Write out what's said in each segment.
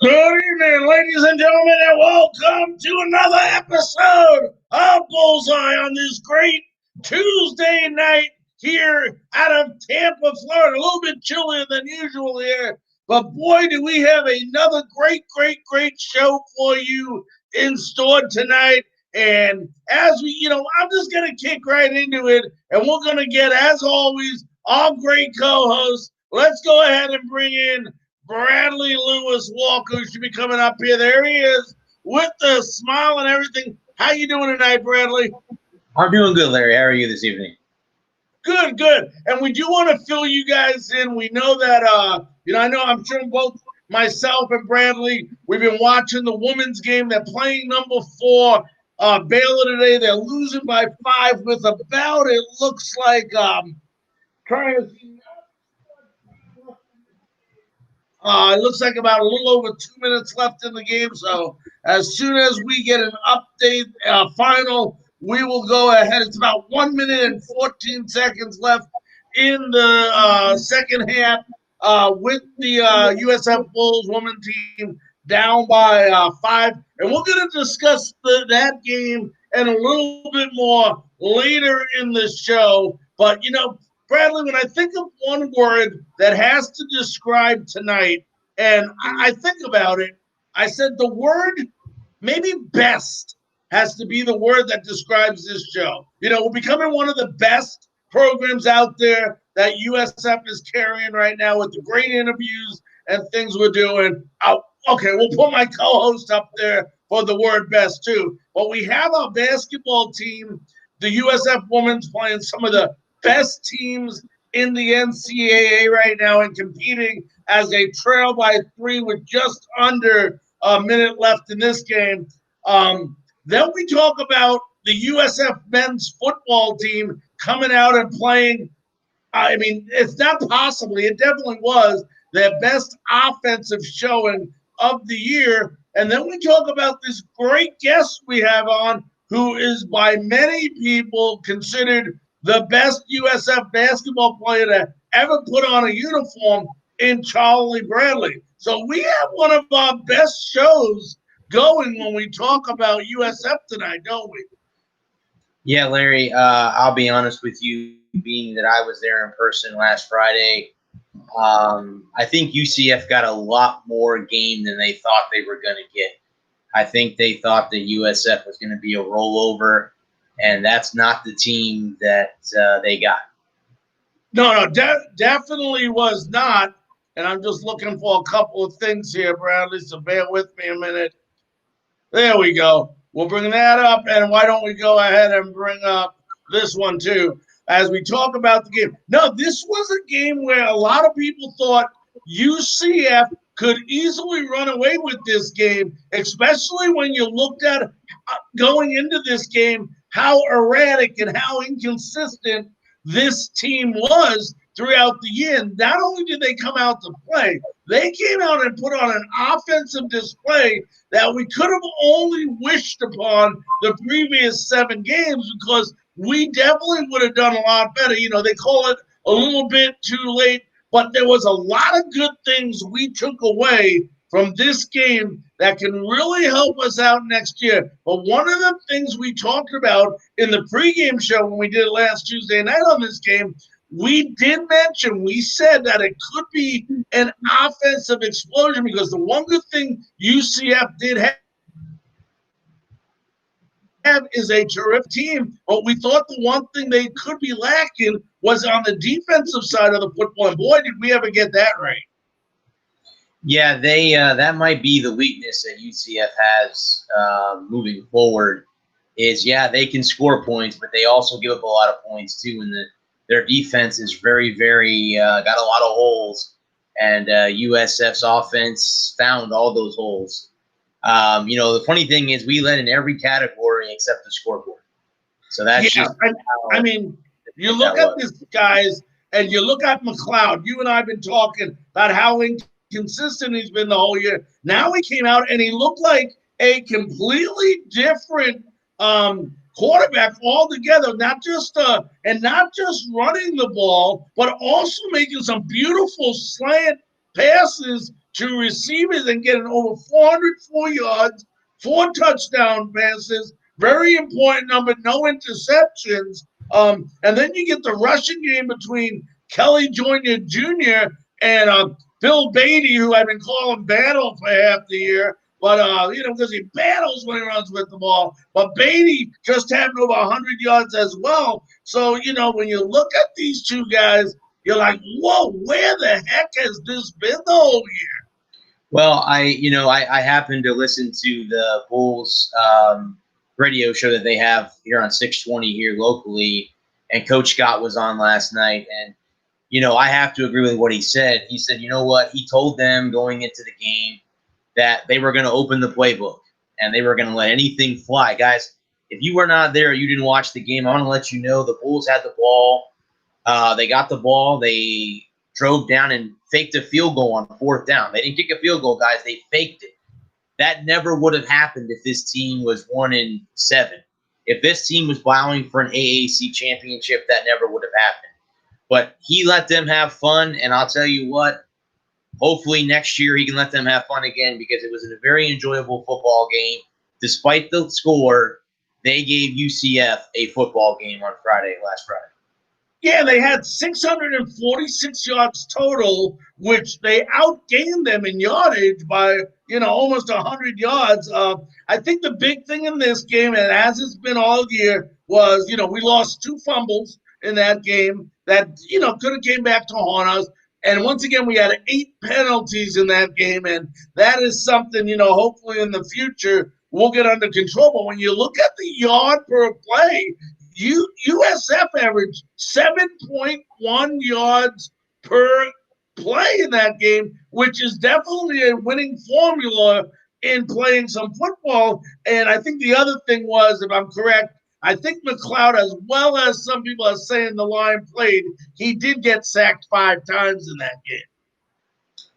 Good evening, ladies and gentlemen, and welcome to another episode of Bullseye on this great Tuesday night here out of Tampa, Florida. A little bit chillier than usual here, but boy, do we have another great show for you in store tonight. And as I'm just going to kick right into it, and we're going to get, as always, our great co-host. Let's go ahead and bring in Bradley Lewis Walker, who should be coming up here. There he is with the smile and everything. How you doing tonight, Bradley? I'm doing good, Larry. How are you this evening? Good. And we do want to fill you guys in. We know that, I know I'm sure both myself and Bradley, we've been watching the women's game. They're playing number 4, Baylor today. They're losing by 5 with about, it looks like, trying to see. It looks like about a little over 2 minutes left in the game. So as soon as we get an update, final, we will go ahead. It's about 1 minute and 14 seconds left in the second half with the USF Bulls women team down by 5. And we're going to discuss that game and a little bit more later in the show. But, Bradley, when I think of one word that has to describe tonight, and I think about it, I said the word, maybe best, has to be the word that describes this show. We're becoming one of the best programs out there that USF is carrying right now with the great interviews and things we're doing. Okay, we'll put my co-host up there for the word best too. But we have our basketball team, the USF women's, playing some of the best teams in the NCAA right now and competing as they trail by 3 with just under a minute left in this game. Then we talk about the USF men's football team coming out and playing. It's not possibly, it definitely was their best offensive showing of the year. And then we talk about this great guest we have on, who is by many people considered the best USF basketball player to ever put on a uniform in Charlie Bradley. So we have one of our best shows going when we talk about USF tonight, don't we? Yeah, Larry, I'll be honest with you, being that I was there in person last Friday, I think UCF got a lot more game than they thought they were going to get. I think they thought that USF was going to be a rollover, and that's not the team that they got. No, definitely was not. And I'm just looking for a couple of things here, Bradley, so bear with me a minute. There we go. We'll bring that up, and why don't we go ahead and bring up this one too as we talk about the game. No, this was a game where a lot of people thought UCF could easily run away with this game, especially when you looked at going into this game how erratic and how inconsistent this team was throughout the year. And not only did they come out to play, they came out and put on an offensive display that we could have only wished upon the previous 7 games, because we definitely would have done a lot better. They call it a little bit too late, but there was a lot of good things we took away from this game that can really help us out next year. But one of the things we talked about in the pregame show when we did it last Tuesday night on this game, we did mention, we said that it could be an offensive explosion, because the one good thing UCF did have is a terrific team, but we thought the one thing they could be lacking was on the defensive side of the football, and boy, did we ever get that right. Yeah, that might be the weakness that UCF has moving forward is, they can score points, but they also give up a lot of points too, and their defense is very, very got a lot of holes, and USF's offense found all those holes. The funny thing is we led in every category except the scoreboard. So that's just you look at these guys and you look at McLeod. You and I have been talking about how inconsistent he's been the whole year. Now he came out and he looked like a completely different quarterback altogether, not just running the ball, but also making some beautiful slant passes to receivers and getting over 404 yards, 4 touchdown passes. Very important number, no interceptions. And then you get the rushing game between Kelly Jr. and Bill Beatty, who I've been calling Battle for half the year. But, because he battles when he runs with the ball. But Beatty just having over 100 yards as well. So, when you look at these two guys, you're like, whoa, where the heck has this been the whole year? Well, I happened to listen to the Bulls radio show that they have here on 620 here locally, and Coach Scott was on last night, and I have to agree with what he said. He said, you know what? He told them going into the game that they were going to open the playbook and they were going to let anything fly. Guys, if you were not there, you didn't watch the game, I want to let you know the Bulls had the ball. They got the ball. They drove down and faked a field goal on 4th down. They didn't kick a field goal, guys. They faked it. That never would have happened if this team was 1-7. If this team was bowing for an AAC championship, that never would have happened. But he let them have fun, and I'll tell you what, hopefully next year he can let them have fun again because it was a very enjoyable football game. Despite the score, they gave UCF a football game on last Friday. Yeah, they had 646 yards total, which they outgained them in yardage by, almost 100 yards. I think the big thing in this game, and as it's been all year, was, we lost 2 fumbles in that game that, could have came back to haunt us. And once again, we had 8 penalties in that game, and that is something, hopefully in the future we'll get under control. But when you look at the yard per play, USF averaged 7.1 yards per play in that game, which is definitely a winning formula in playing some football. And I think the other thing was, if I'm correct, I think McLeod, as well as some people are saying the line played, he did get sacked 5 times in that game.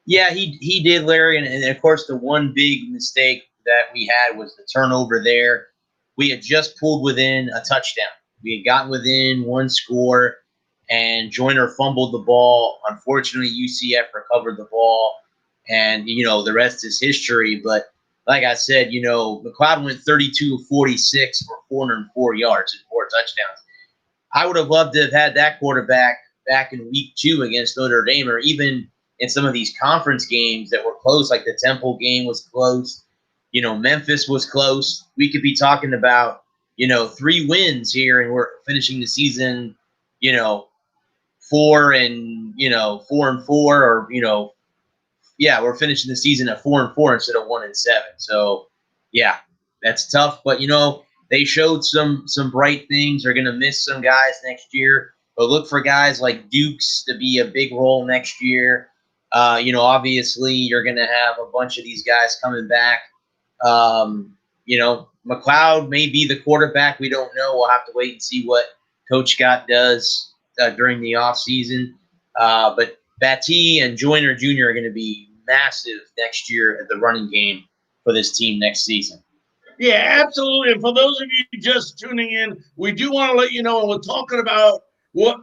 Yeah, he did, Larry. And of course, the one big mistake that we had was the turnover there. We had just pulled within a touchdown. We had gotten within 1 score, and Joyner fumbled the ball. Unfortunately, UCF recovered the ball, and, the rest is history. But like I said, McLeod went 32 of 46 for 404 yards and 4 touchdowns. I would have loved to have had that quarterback back in week 2 against Notre Dame, or even in some of these conference games that were close, like the Temple game was close. Memphis was close. We could be talking about, 3 wins here, and we're finishing the season, 4-4, or, we're finishing the season at 4-4 instead of 1-7. So, yeah, that's tough. But, they showed some bright things. They're going to miss some guys next year. But look for guys like Dukes to be a big role next year. Obviously, you're going to have a bunch of these guys coming back. McLeod may be the quarterback. We don't know. We'll have to wait and see what Coach Scott does during the offseason. But Battie and Joyner Jr. are going to be massive next year at the running game for this team next season. Yeah, absolutely. And for those of you just tuning in, we do want to let you know, and we're talking about,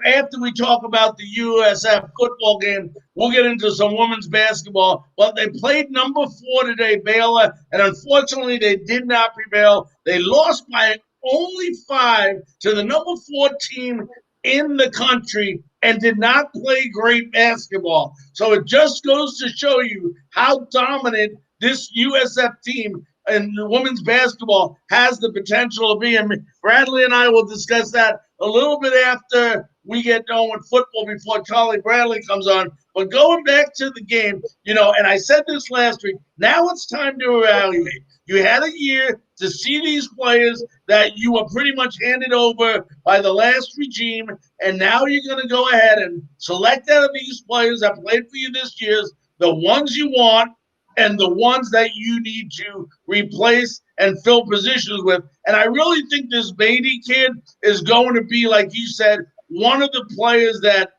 after we talk about the USF football game, we'll get into some women's basketball. But they played number 4 today, Baylor, and unfortunately they did not prevail. They lost by only 5 to the number 4 team in the country and did not play great basketball. So it just goes to show you how dominant this USF team and women's basketball has the potential to be. And Bradley and I will discuss that a little bit after we get done with football before Charlie Bradley comes on. But going back to the game, and I said this last week, now it's time to evaluate. You had a year to see these players that you were pretty much handed over by the last regime, and now you're going to go ahead and select out of these players that played for you this year, the ones you want, and the ones that you need to replace and fill positions with. And I really think this Beatty kid is going to be, like you said, one of the players that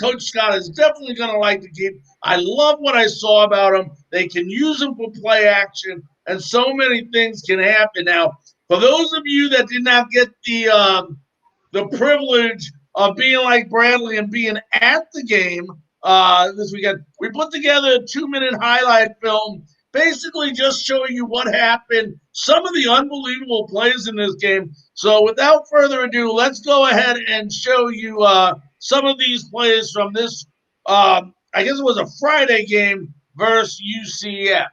Coach Scott is definitely going to like to keep. I love what I saw about him. They can use him for play action, and so many things can happen. Now, for those of you that did not get the privilege of being like Bradley and being at the game, this weekend. We put together a 2-minute highlight film, basically just showing you what happened, some of the unbelievable plays in this game. So without further ado, let's go ahead and show you some of these plays from this, I guess it was a Friday game versus UCF.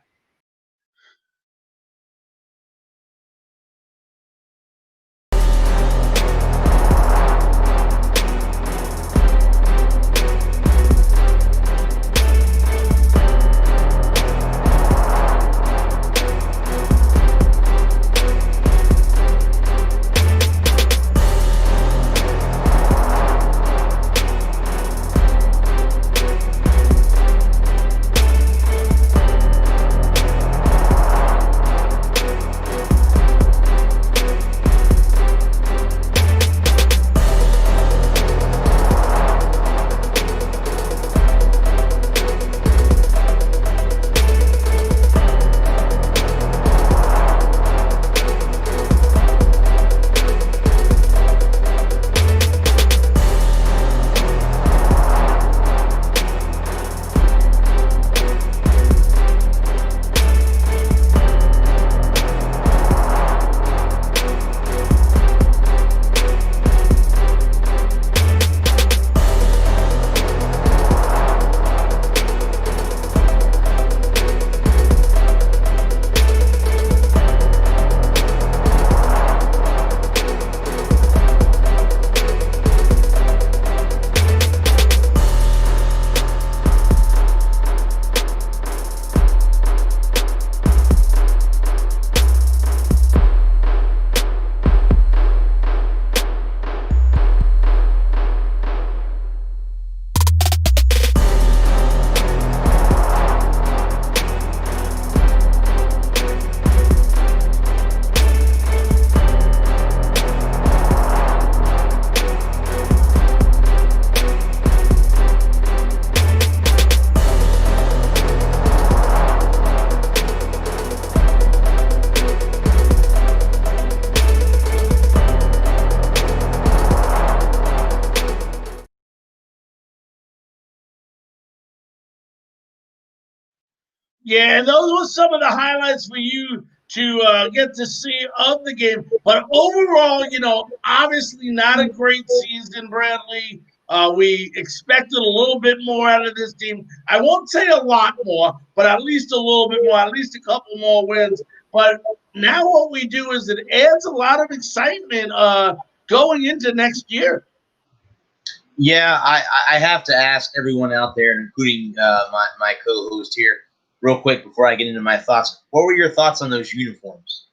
Yeah, and those were some of the highlights for you to get to see of the game. But overall, obviously not a great season, Bradley. We expected a little bit more out of this team. I won't say a lot more, but at least a little bit more, at least a couple more wins. But now what we do is it adds a lot of excitement going into next year. Yeah, I have to ask everyone out there, including my co-host here, real quick before I get into my thoughts. What were your thoughts on those uniforms?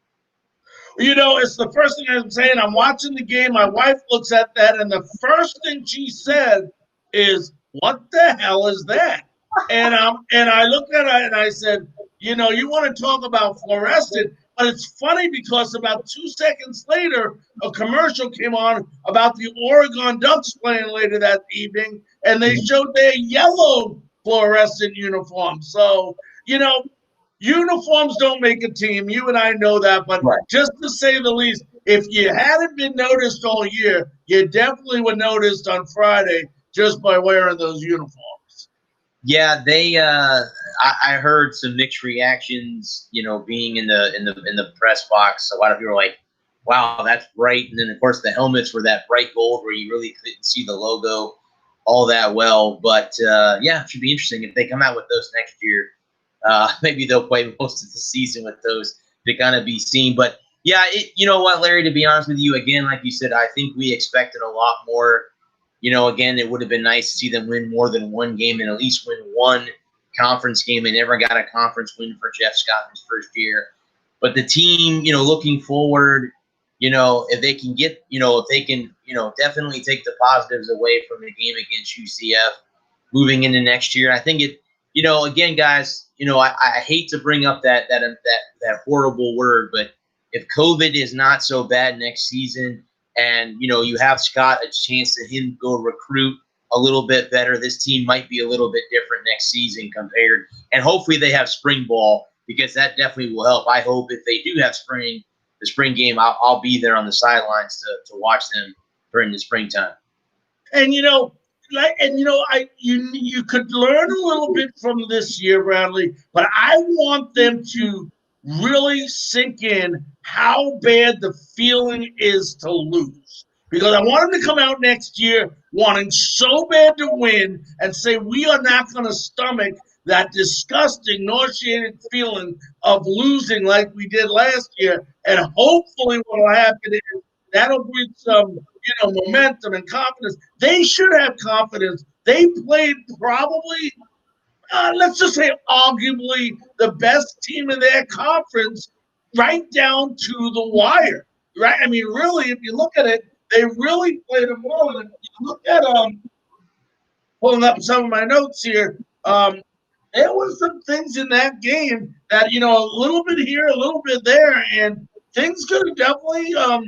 It's the first thing I'm saying. I'm watching the game. My wife looks at that, and the first thing she said is, "What the hell is that?" And I looked at her and I said, you want to talk about fluorescent, but it's funny because about 2 seconds later, a commercial came on about the Oregon Ducks playing later that evening, and they showed their yellow fluorescent uniform. So, uniforms don't make a team. You and I know that, but Right. just to say the least, if you hadn't been noticed all year, you definitely were noticed on Friday just by wearing those uniforms. Yeah, they. I heard some mixed reactions. Being in the press box, a lot of people were like, "Wow, that's bright." And then of course the helmets were that bright gold where you really couldn't see the logo all that well. But yeah, it should be interesting if they come out with those next year. Maybe they'll play most of the season with those to kind of be seen. But yeah, you know what, Larry? To be honest with you, again, like you said, I think we expected a lot more. Again, it would have been nice to see them win more than one game and at least win one conference game. They never got a conference win for Jeff Scott in his first year. But the team, looking forward, if they can get, if they can, definitely take the positives away from the game against UCF moving into next year. I think it, again, guys, I hate to bring up that horrible word, but if COVID is not so bad next season, and you have Scott a chance to him go recruit a little bit better, this team might be a little bit different next season compared. And hopefully they have spring ball because that definitely will help. I hope if they do have the spring game, I'll be there on the sidelines to watch them during the springtime. And and you could learn a little bit from this year, Bradley, but I want them to really sink in how bad the feeling is to lose. Because I want them to come out next year wanting so bad to win and say we are not going to stomach that disgusting, nauseating feeling of losing like we did last year. And hopefully what will happen is that'll bring some, momentum and confidence. They should have confidence. They played probably, let's just say, arguably the best team in their conference, right down to the wire. Right? I mean, really, if you look at it, they really played them well. And if you look at pulling up some of my notes here, there was some things in that game that a little bit here, a little bit there, and things could have definitely um,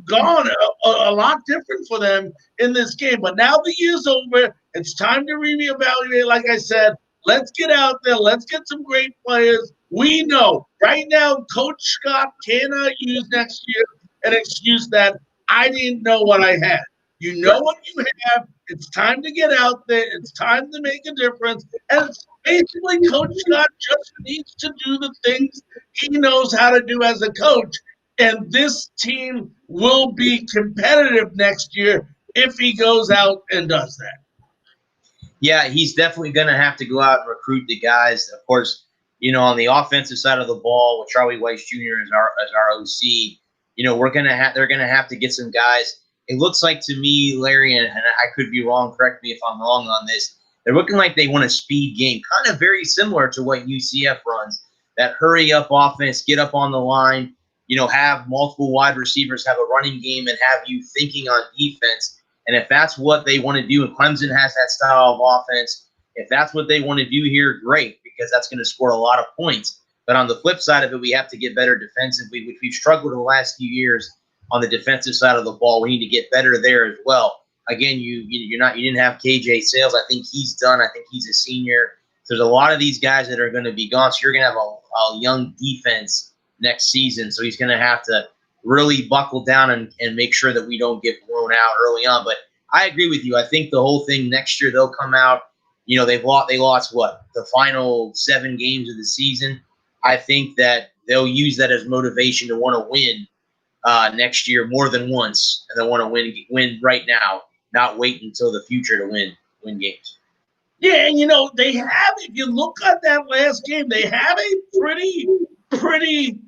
gone a lot different for them in this game. But now the year's over. It's time to reevaluate. Like I said, let's get out there. Let's get some great players. We know right now, Coach Scott cannot use next year an excuse that I didn't know what I had. You know what you have. It's time to get out there. It's time to make a difference. And it's basically Coach Scott just needs to do the things he knows how to do as a coach. And this team will be competitive next year if he goes out and does that. Yeah, he's definitely going to have to go out and recruit the guys. Of course, on the offensive side of the ball with Charlie Weiss Jr. as our OC, they're going to have to get some guys. It looks like to me, Larry, and I could be wrong. Correct me if I'm wrong on this. They're looking like they want a speed game, kind of very similar to what UCF runs. That hurry up offense, get up on the line, have multiple wide receivers, have a running game, and have you thinking on defense. And if that's what they want to do, and Clemson has that style of offense, if that's what they want to do here, great, because that's going to score a lot of points. But on the flip side of it, we have to get better defensively, which we've struggled in the last few years on the defensive side of the ball. We need to get better there as well. Again, you didn't have KJ Sales. I think he's done. I think he's a senior. There's a lot of these guys that are going to be gone. So you're going to have a young defense next season. So he's going to have to really buckle down and make sure that we don't get blown out early on. But I agree with you. I think the whole thing next year, they'll come out. They lost what? The final 7 games of the season. I think that they'll use that as motivation to want to win next year more than once, and they want to win right now, not wait until the future to win games. Yeah, and they have. If you look at that last game, they have a pretty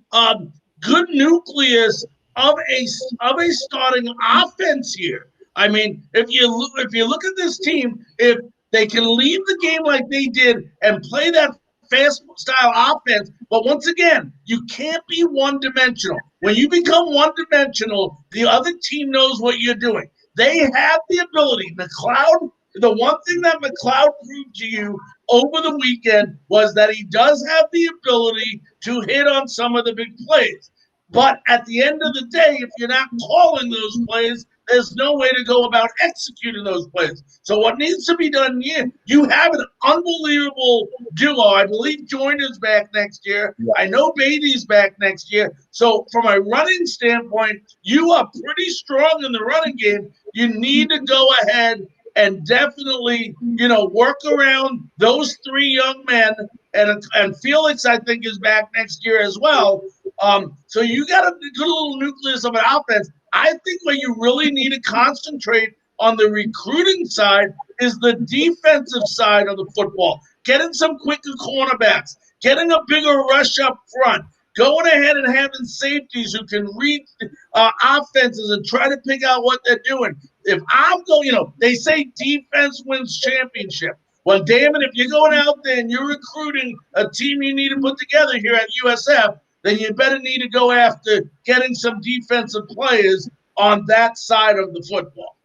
good nucleus of a starting offense here. I mean, if you look at this team, if they can leave the game like they did and play that fast style offense, but once again, you can't be one-dimensional. When you become one-dimensional, the other team knows what you're doing. They have the ability. McLeod, the one thing that McLeod proved to you over the weekend was that he does have the ability to hit on some of the big plays. But at the end of the day, if you're not calling those plays, there's no way to go about executing those plays. So what needs to be done here, you have an unbelievable duo. I believe Joyner's back next year. Yeah. I know Beatty's back next year. So from a running standpoint, you are pretty strong in the running game. You need to go ahead and definitely, work around those 3 young men. And Felix, I think, is back next year as well. So you got a good little nucleus of an offense. I think where you really need to concentrate on the recruiting side is the defensive side of the football. Getting some quicker cornerbacks, getting a bigger rush up front, going ahead and having safeties who can read offenses and try to pick out what they're doing. If I'm going, they say defense wins championship. Well, damn it, if you're going out there and you're recruiting a team you need to put together here at USF, then you better need to go after getting some defensive players on that side of the football.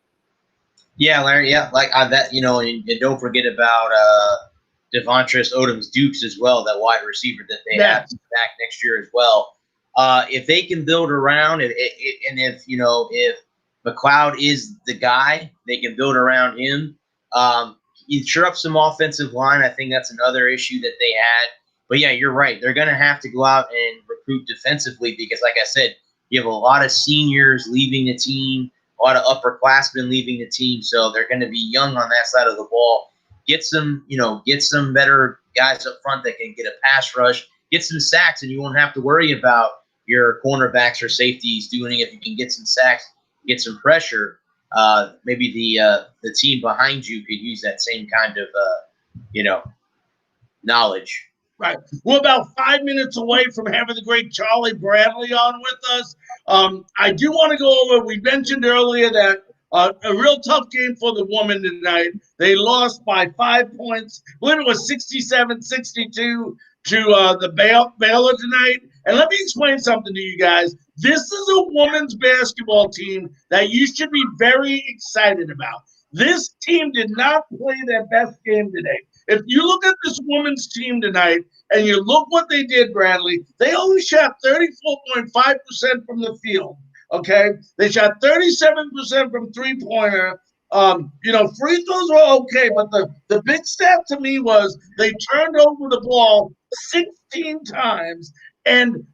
Yeah, Larry. Yeah, like that. And don't forget about Devontress Odoms Dukes as well, that wide receiver that they have back next year as well. If they can build around it, and if McLeod is the guy, they can build around him. You sure up some offensive line. I think that's another issue that they had. But yeah, you're right. They're going to have to go out and recruit defensively because, like I said, you have a lot of seniors leaving the team. a lot of upperclassmen leaving the team, so they're going to be young on that side of the ball. Get some better guys up front that can get a pass rush, get some sacks, and you won't have to worry about your cornerbacks or safeties doing it. If you can get some sacks, get some pressure, maybe the team behind you could use that same kind of knowledge. Right. We're about 5 minutes away from having the great Charlie Bradley on with us. I do want to go over, we mentioned earlier that a real tough game for the women tonight. They lost by 5 points. I believe it was 67-62 to the Baylor tonight. And let me explain something to you guys. This is a women's basketball team that you should be very excited about. This team did not play their best game today. If you look at this women's team tonight and you look what they did, Bradley, they only shot 34.5% from the field. Okay, they shot 37% from three-pointer. Free throws were okay, but the big stat to me was they turned over the ball 16 times, and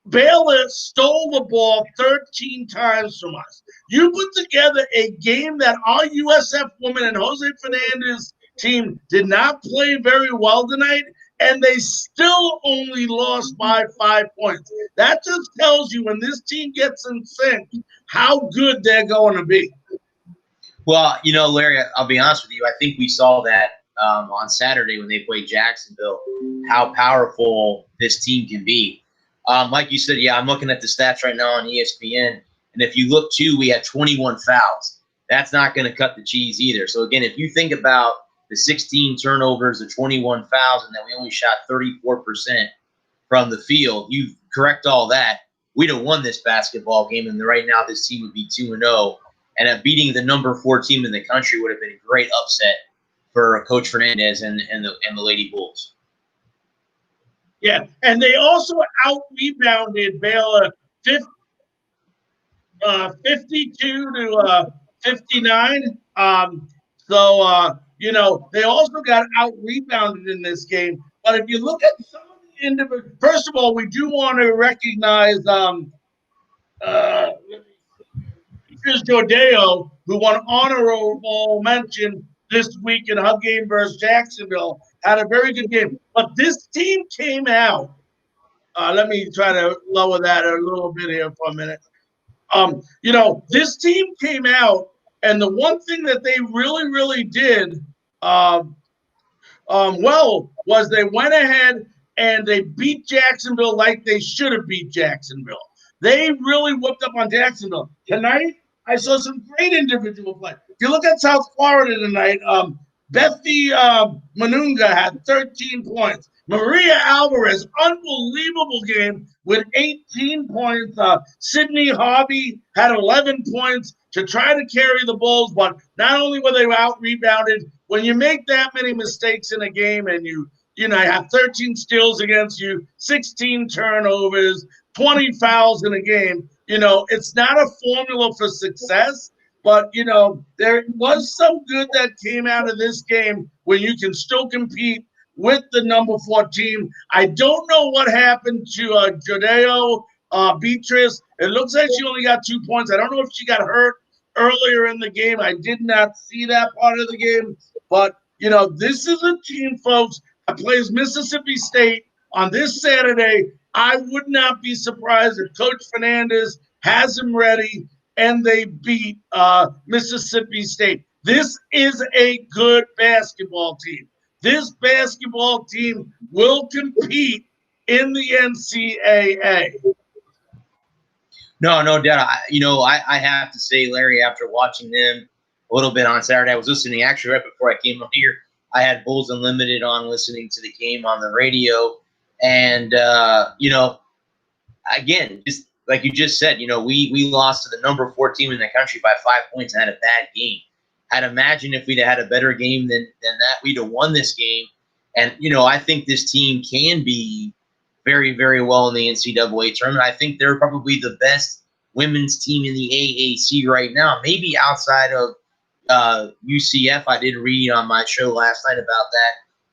Baylor stole the ball 13 times from us. You put together a game that our USF women and Jose Fernandez team did not play very well tonight, and they still only lost by 5 points. That just tells you when this team gets in sync how good they're going to be. Well, Larry, I'll be honest with you. I think we saw that on Saturday when they played Jacksonville, how powerful this team can be. Like you said, yeah, I'm looking at the stats right now on ESPN, and if you look, too, we had 21 fouls. That's not going to cut the cheese either. So, again, if you think about the 16 turnovers, the 21 fouls, and then we only shot 34% from the field, you correct all that, we'd have won this basketball game, and right now this team would be 2-0. And beating the number 4 team in the country would have been a great upset for Coach Fernandez and the Lady Bulls. Yeah, and they also out-rebounded Baylor 52 to 59. They also got out-rebounded in this game. But if you look at some of the individual, first of all, we do want to recognize Chris Jordeo, who won honorable mention this week in her game versus Jacksonville, had a very good game. But this team came out. Let me try to lower that a little bit here for a minute. This team came out, and the one thing that they really, really did well was they went ahead and they beat Jacksonville like they should have beat Jacksonville. They really whooped up on Jacksonville. Tonight, I saw some great individual play. If you look at South Florida tonight, Bethy Manunga had 13 points. Maria Alvarez, unbelievable game with 18 points. Sydney Hobby had 11 points to try to carry the Bulls, but not only were they out-rebounded, when you make that many mistakes in a game and you have 13 steals against you, 16 turnovers, 20 fouls in a game, it's not a formula for success. But, there was some good that came out of this game where you can still compete with the number 4 team. I don't know what happened to Jordeo Beatrice. It looks like she only got 2 points. I don't know if she got hurt earlier in the game. I did not see that part of the game. But, this is a team, folks, that plays Mississippi State on this Saturday. I would not be surprised if Coach Fernandez has them ready and they beat Mississippi State. This is a good basketball team. This basketball team will compete in the NCAA. No doubt. I have to say, Larry, after watching them a little bit on Saturday, I was listening actually right before I came on here. I had Bulls Unlimited on, listening to the game on the radio. And, again, just like you just said, we lost to the number 4 team in the country by 5 points and had a bad game. I'd imagine if we'd had a better game than that, we'd have won this game. And, I think this team can be very, very well in the NCAA tournament. I think they're probably the best women's team in the AAC right now, maybe outside of UCF. I did read on my show last night about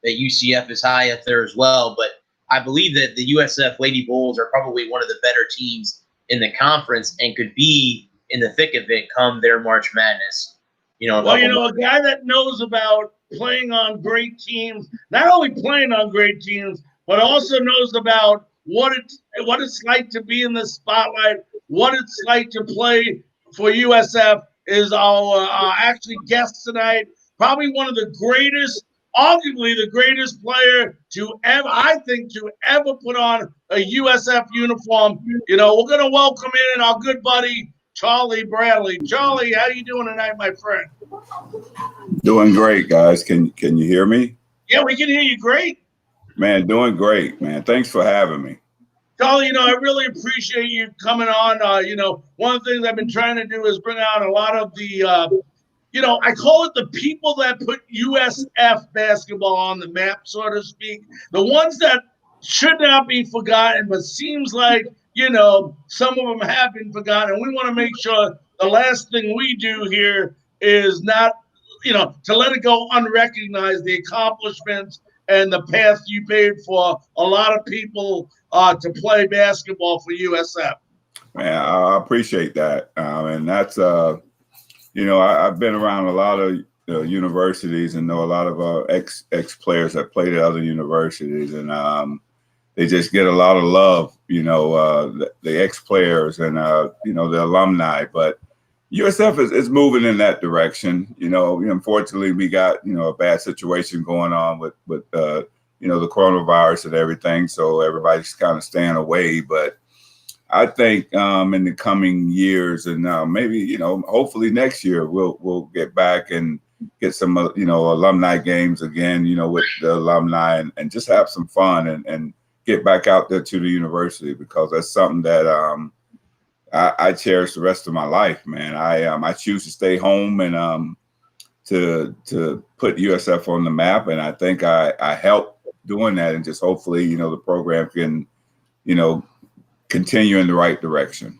that UCF is high up there as well. But I believe that the USF Lady Bulls are probably one of the better teams in the conference and could be in the thick of it come their March Madness. Well, a guy that knows about playing on great teams, not only playing on great teams, but also knows about what it's like to be in the spotlight, what it's like to play for USF is our actually guest tonight. Probably one of the greatest, arguably the greatest player to ever, I think, to ever put on a USF uniform. We're going to welcome in our good buddy, Charlie Bradley. Charlie, how you doing tonight, my friend? Doing great, guys. Can you hear me? Yeah, we can hear you great. Man, doing great, man. Thanks for having me. Charlie, I really appreciate you coming on. One of the things I've been trying to do is bring out a lot of the, I call it the people that put USF basketball on the map, so to speak. The ones that should not be forgotten, but seems like, some of them have been forgotten. And we want to make sure the last thing we do here is not, to let it go unrecognized, the accomplishments and the path you paid for a lot of people to play basketball for USF. Man, I appreciate that. And that's, I've been around a lot of universities and know a lot of ex players that played at other universities. And they just get a lot of love, the ex players and, the alumni. But USF is moving in that direction. Unfortunately, we got, a bad situation going on with the coronavirus and everything. So everybody's kind of staying away. But I think in the coming years and maybe, hopefully next year, we'll get back and get some, alumni games again, with the alumni and just have some fun and get back out there to the university, because that's something that I cherish the rest of my life, man. I choose to stay home and to put USF on the map, and I think I help doing that, and just hopefully the program can continue in the right direction.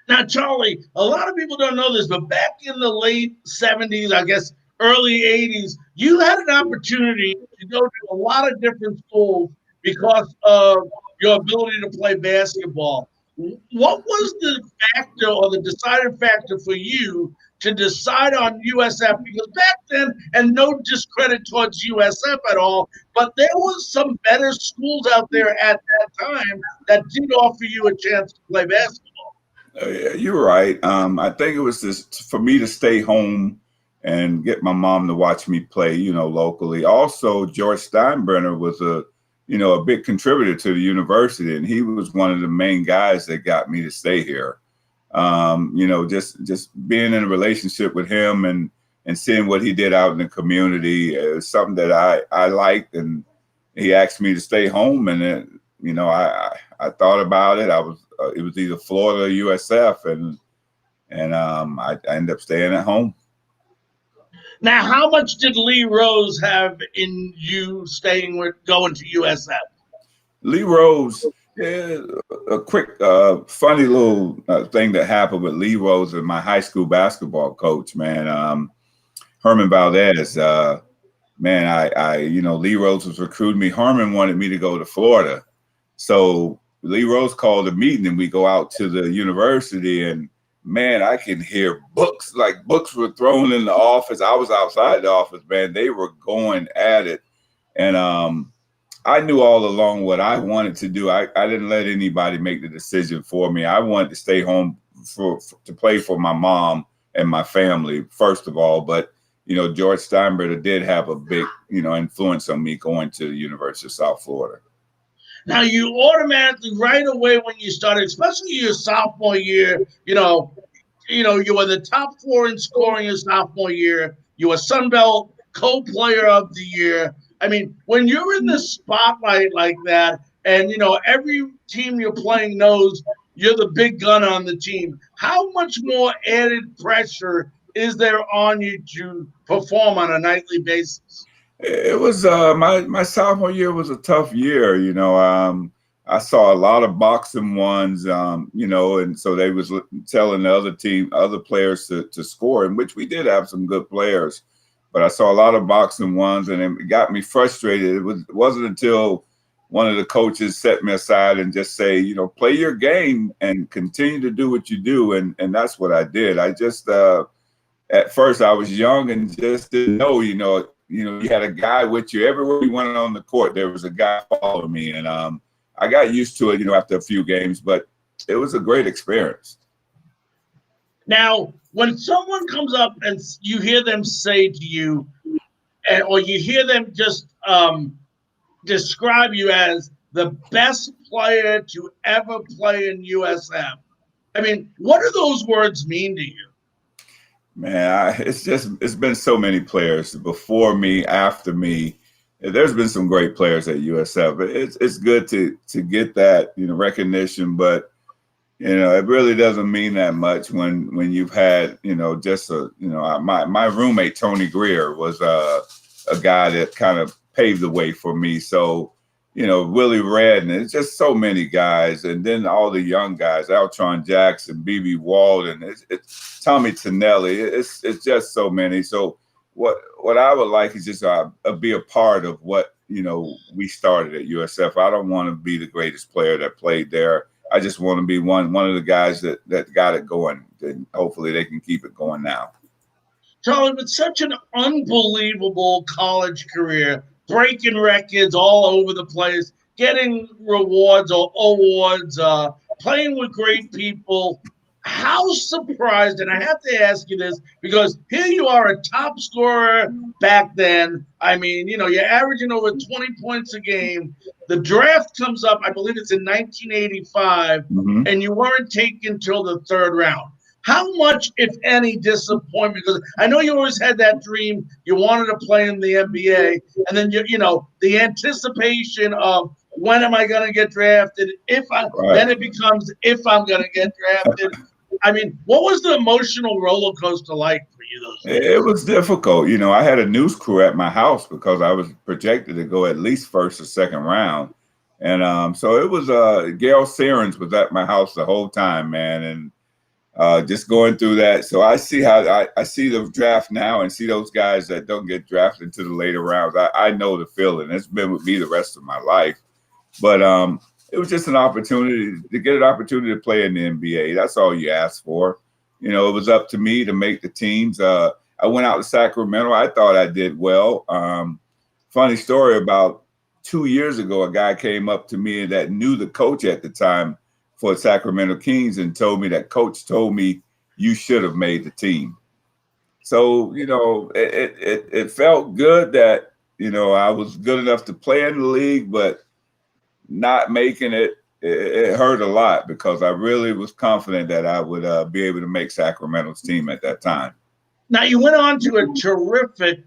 Now, Charlie, a lot of people don't know this, but back in the late 70s, I guess early 80s, you had an opportunity to go to a lot of different schools because of your ability to play basketball. What was the factor or the deciding factor for you to decide on USF? Because back then, and no discredit towards USF at all, but there was some better schools out there at that time that did offer you a chance to play basketball. You're right. I think it was just for me to stay home and get my mom to watch me play, locally. Also, George Steinbrenner was a big contributor to the university, and he was one of the main guys that got me to stay here. Just being in a relationship with him and seeing what he did out in the community is something that I liked, and he asked me to stay home, and I thought about it. It was either Florida or USF, and I ended up staying at home. Now, how much did Lee Rose have in you going to USF? Lee Rose, a quick, funny little thing that happened with Lee Rose and my high school basketball coach, man. Herman Valdez, Lee Rose was recruiting me. Herman wanted me to go to Florida. So Lee Rose called a meeting, and we go out to the university, and man, I can hear books were thrown in the office. I was outside the office, man. They were going at it. And I knew all along what I wanted to do. I didn't let anybody make the decision for me. I wanted to stay home to play for my mom and my family, first of all. But, George Steinbrenner did have a big, influence on me going to the University of South Florida. Now, you automatically, right away when you started, especially your sophomore year, you were the top 4 in scoring your sophomore year. You were Sun Belt co-player of the year. I mean, when you're in the spotlight like that, and, every team you're playing knows you're the big gun on the team, how much more added pressure is there on you to perform on a nightly basis? It was my sophomore year was a tough year. I saw a lot of boxing ones, and so they was telling the other players to score, in which we did have some good players, but I saw a lot of boxing ones, and it got me frustrated. It wasn't until one of the coaches set me aside and just say, play your game and continue to do what you do. And that's what I did. I just, at first I was young and just didn't know, you had a guy with you everywhere you went on the court. There was a guy following me, and I got used to it, after a few games, but it was a great experience. Now, when someone comes up and you hear them say to you, or you hear them just describe you as the best player to ever play in USF, I mean, what do those words mean to you? Man, it's been so many players before me, after me. There's been some great players at USF. It's good to get that recognition, but it really doesn't mean that much when you've had just my roommate Tony Greer was a guy that kind of paved the way for me. So Willie Redden, it's just so many guys, and then all the young guys, Altron Jackson, B.B. Walden, it's Tommy Tonelli. It's just so many. So what I would like is just be a part of what we started at USF. I don't want to be the greatest player that played there. I just want to be one of the guys that got it going, and hopefully they can keep it going now. Charlie, with such an unbelievable college career, breaking records all over the place, getting rewards or awards, playing with great people, how surprised, and I have to ask you this, because here you are, a top scorer back then. I mean, you're averaging over 20 points a game. The draft comes up, I believe it's in 1985, and you weren't taken till the third round. How much, if any, disappointment? Because I know you always had that dream. You wanted to play in the NBA, and then the anticipation of when am I going to get drafted? Then it becomes if I'm going to get drafted. I mean, what was the emotional roller coaster like for you those days? It was difficult. I had a news crew at my house because I was projected to go at least first or second round, and so it was. Gail Sirens was at my house the whole time, man, and. Just going through that. So I see how I see the draft now and see those guys that don't get drafted into the later rounds. I know the feeling. It's been with me the rest of my life. But it was just an opportunity to get an opportunity to play in the NBA. That's all you ask for. It was up to me to make the teams. I went out to Sacramento. I thought I did well. Funny story, about 2 years ago, a guy came up to me that knew the coach at the time for Sacramento Kings and told me that coach told me you should have made the team. So, it felt good that, I was good enough to play in the league, but not making it hurt a lot because I really was confident that I would be able to make Sacramento's team at that time. Now, you went on to a terrific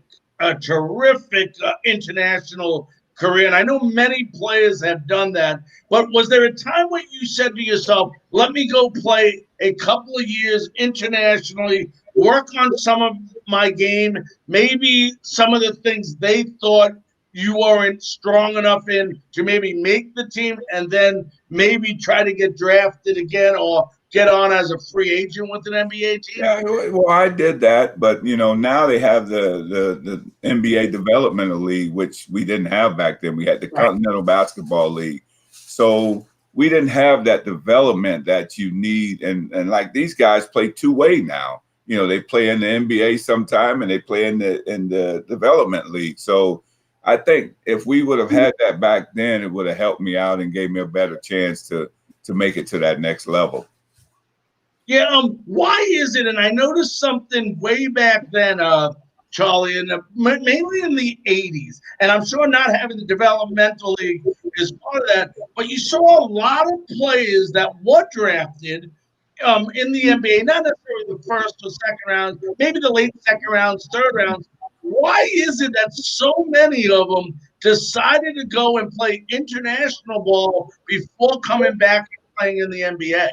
international career, and I know many players have done that, but was there a time when you said to yourself, let me go play a couple of years internationally, work on some of my game, maybe some of the things they thought you weren't strong enough in to maybe make the team, and then maybe try to get drafted again or get on as a free agent with an NBA team? Yeah, well, I did that, but now they have the NBA Developmental League, which we didn't have back then. We had the Continental Basketball League, so we didn't have that development that you need. And like these guys play two-way now. They play in the NBA sometime, and they play in the Development League. So I think if we would have had that back then, it would have helped me out and gave me a better chance to make it to that next level. Yeah, why is it? And I noticed something way back then, Charlie, mainly in the 80s. And I'm sure not having the developmental league is part of that. But you saw a lot of players that were drafted in the NBA, not necessarily the first or second round, maybe the late second rounds, third rounds. Why is it that so many of them decided to go and play international ball before coming back and playing in the NBA?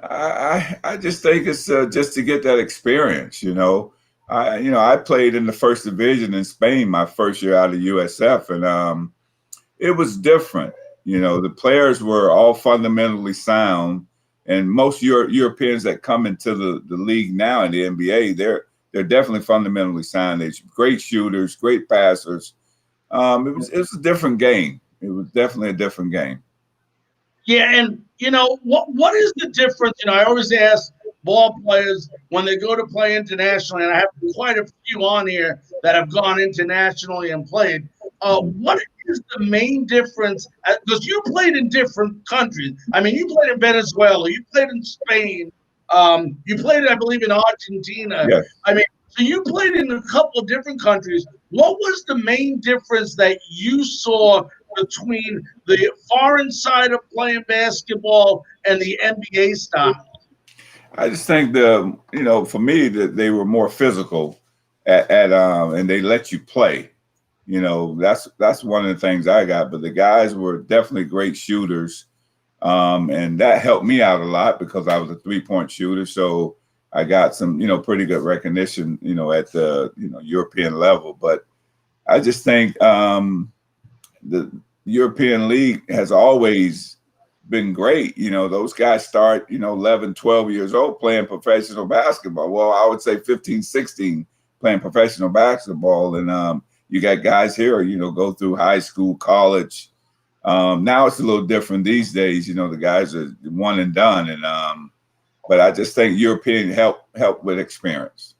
I just think it's just to get that experience, I played in the first division in Spain my first year out of USF, and it was different. The players were all fundamentally sound, and most Europeans that come into the league now in the NBA, they're definitely fundamentally sound. They're great shooters, great passers. It was a different game, It was definitely a different game. Yeah, and what is the difference? I always ask ball players when they go to play internationally, and I have quite a few on here that have gone internationally and played. What is the main difference? Because you played in different countries. I mean, you played in Venezuela, you played in Spain, you played, I believe, in Argentina. Yes. I mean, so you played in a couple of different countries. What was the main difference that you saw between the foreign side of playing basketball and the NBA style? I just think for me that they were more physical and they let you play. That's one of the things I got. But the guys were definitely great shooters. And that helped me out a lot because I was a 3-point shooter. So I got some, pretty good recognition, at the, European level. But I just think the European League has always been great. Those guys start, 11, 12 years old playing professional basketball. Well, I would say 15, 16 playing professional basketball. And you got guys here, go through high school, college. Now it's a little different these days. The guys are one and done. And but I just think European help with experience.